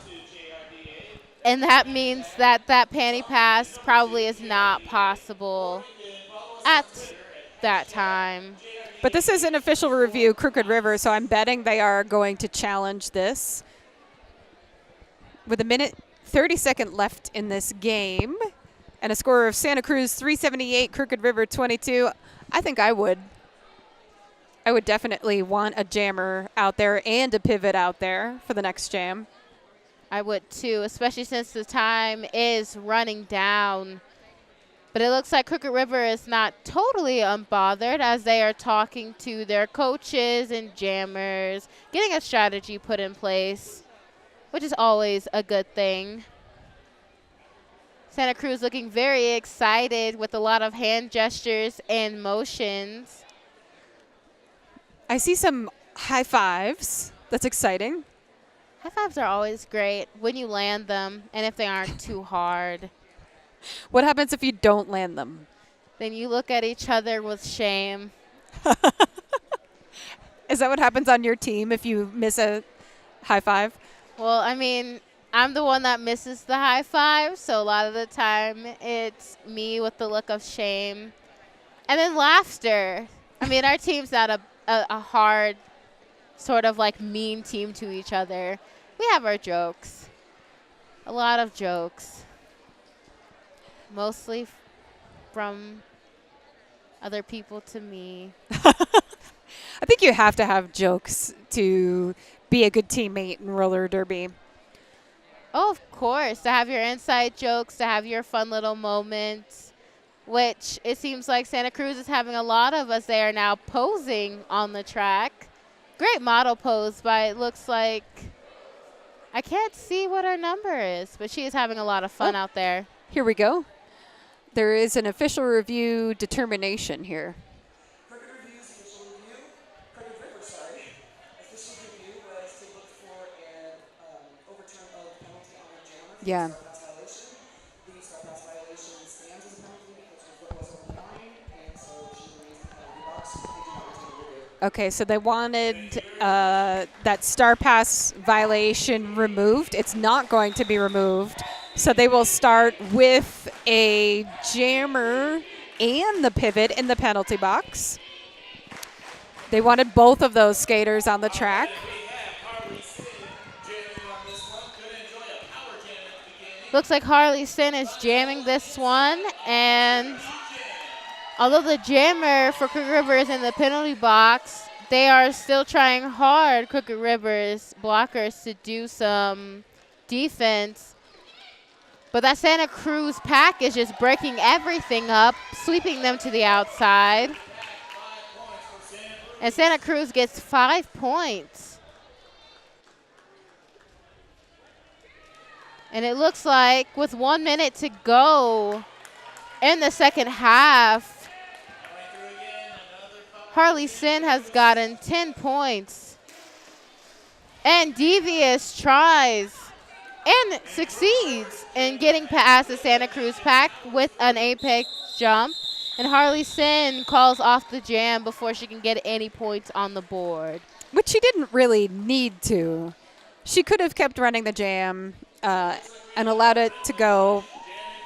And that means that panty pass probably is not possible at that time. But this is an official review, Crooked River, so I'm betting they are going to challenge this. With a minute 30-second left in this game and a score of Santa Cruz 378, Crooked River 22, I think I would definitely want a jammer out there and a pivot out there for the next jam. I would too, especially since the time is running down. But it looks like Crooked River is not totally unbothered as they are talking to their coaches and jammers, getting a strategy put in place, which is always a good thing. Santa Cruz looking very excited with a lot of hand gestures and motions. I see some high fives. That's exciting. High fives are always great when you land them and if they aren't too hard. What happens if you don't land them? Then you look at each other with shame. Is that what happens on your team if you miss a high five? Well, I mean, I'm the one that misses the high five, so a lot of the time it's me with the look of shame. And then laughter. I mean, our team's not a hard sort of like mean team to each other. We have our jokes. A lot of jokes. Mostly from other people to me. I think you have to have jokes to be a good teammate in roller derby. Oh, of course. To have your inside jokes, to have your fun little moments, which it seems like Santa Cruz is having a lot of as they are now posing on the track. Great model pose, but it looks like I can't see what her number is, but she is having a lot of fun out there. Here we go. There is an official review determination here. Cricket Review's official review, Cricket River, sorry. Official review was to look for an overturn of penalty on a jammer for Yeah. the star pass violation. The star pass violation stands as a penalty because her foot was over the line, and so she remains in the penalty box. They do not retain the review. Okay, so they wanted that star pass violation removed. It's not going to be removed. So they will start with a jammer and the pivot in the penalty box. They wanted both of those skaters on the track. Looks like Harley Sin is jamming this one, and although the jammer for Crooked River is in the penalty box, they are still trying hard, Crooked River's blockers, to do some defense. But that Santa Cruz pack is just breaking everything up, sweeping them to the outside. And Santa Cruz gets 5 points. And it looks like with 1 minute to go in the second half, Harley Sin has gotten 10 points. And Devious tries and succeeds in getting past the Santa Cruz pack with an apex jump. And Harley Sin calls off the jam before she can get any points on the board. Which she didn't really need to. She could have kept running the jam and allowed it to go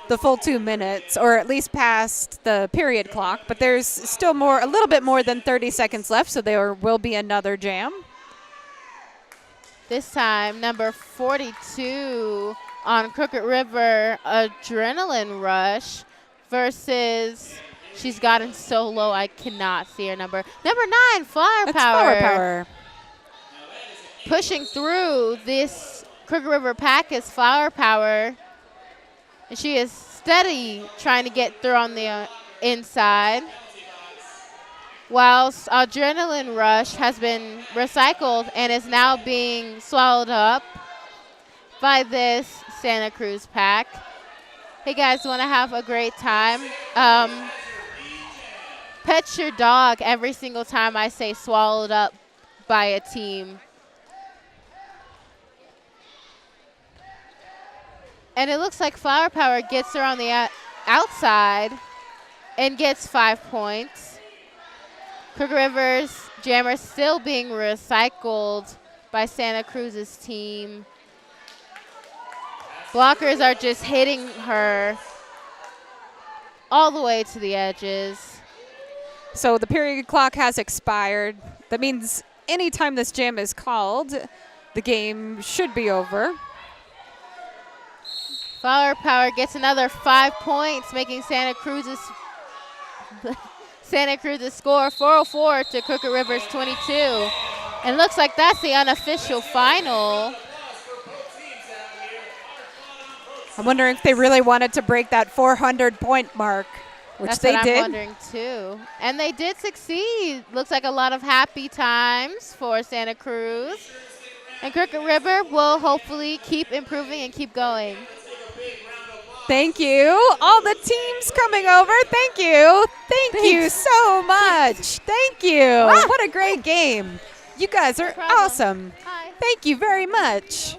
the full 2 minutes, or at least past the period clock. But there's still a little bit more than 30 seconds left, so there will be another jam. This time, number 42 on Crooked River, Adrenaline Rush, versus, she's gotten so low I cannot see her number. Number 9, Flower That's Power. Flower Power. Pushing through this Crooked River pack is Flower Power. And she is steady trying to get through on the inside. Whilst Adrenaline Rush has been recycled and is now being swallowed up by this Santa Cruz pack. Hey guys, want to have a great time? Pet your dog every single time I say swallowed up by a team. And it looks like Flower Power gets her on the outside and gets 5 points. Crooked River's jammer still being recycled by Santa Cruz's team. Blockers are just hitting her all the way to the edges. So the period clock has expired. That means anytime this jam is called, the game should be over. Flower Power gets another 5 points, making Santa Cruz's score 404 to Crooked River's 22. And looks like that's the unofficial final. I'm wondering if they really wanted to break that 400-point mark, which That's they what did. I'm wondering too. And they did succeed. Looks like a lot of happy times for Santa Cruz. And Crooked River will hopefully keep improving and keep going. Thank you. All the teams coming over. Thank you. Thank you so much. Thank you. What a great game. You guys are awesome. Hi. Thank you very much.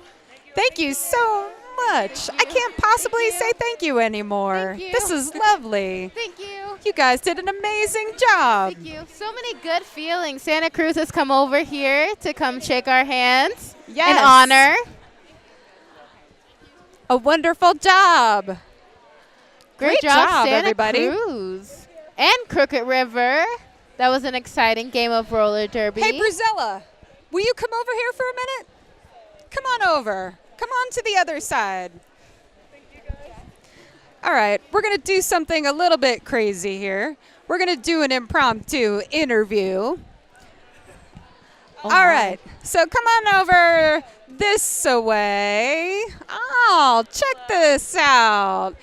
Thank you so much. I can't possibly say thank you anymore. Thank you. This is lovely. Thank you. You guys did an amazing job. Thank you. So many good feelings. Santa Cruz has come over here to come shake our hands Yes. in honor. A wonderful job. Great job, Santa everybody. Cruz and Crooked River. That was an exciting game of roller derby. Hey, Brazilla, will you come over here for a minute? Come on over. Come on to the other side. Thank you, guys. All right, we're going to do something a little bit crazy here. We're going to do an impromptu interview. All right, so come on over this way. Oh, check this out.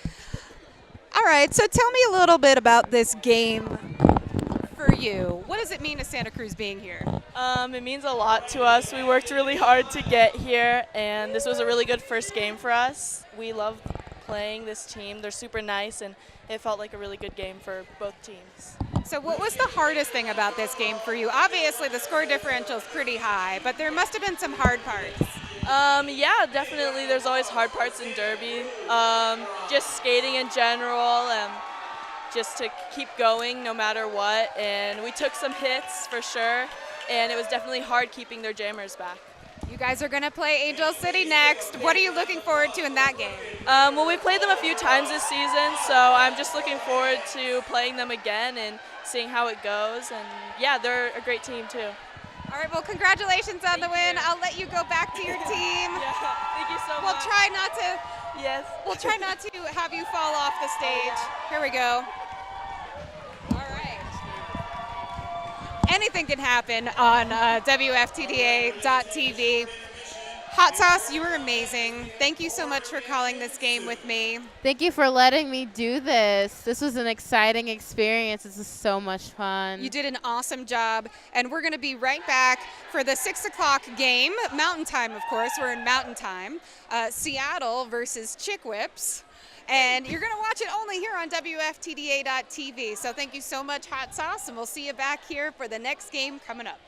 All right, so tell me a little bit about this game for you. What does it mean to Santa Cruz being here? It means a lot to us. We worked really hard to get here, and this was a really good first game for us. We love playing this team. They're super nice, and it felt like a really good game for both teams. So what was the hardest thing about this game for you? Obviously the score differential is pretty high, but there must have been some hard parts. Yeah, definitely. There's always hard parts in derby. Just skating in general, and just to keep going no matter what. And we took some hits for sure, and it was definitely hard keeping their jammers back. You guys are going to play Angel City next. What are you looking forward to in that game? Well, we played them a few times this season, so I'm just looking forward to playing them again and seeing how it goes. And yeah, they're a great team too. All right, well, congratulations on the win. I'll let you go back to your team. Yeah, thank you so We'll much. try not to. Yes. We'll try not to have you fall off the stage. Here we go. All right. Anything can happen on WFTDA.tv. Hot Sauce, you were amazing. Thank you so much for calling this game with me. Thank you for letting me do this. This was an exciting experience. This is so much fun. You did an awesome job, and we're going to be right back for the 6 o'clock game, Mountain Time, of course. We're in Mountain Time. Seattle versus Chick Whips. And you're going to watch it only here on WFTDA.tv. So thank you so much, Hot Sauce, and we'll see you back here for the next game coming up.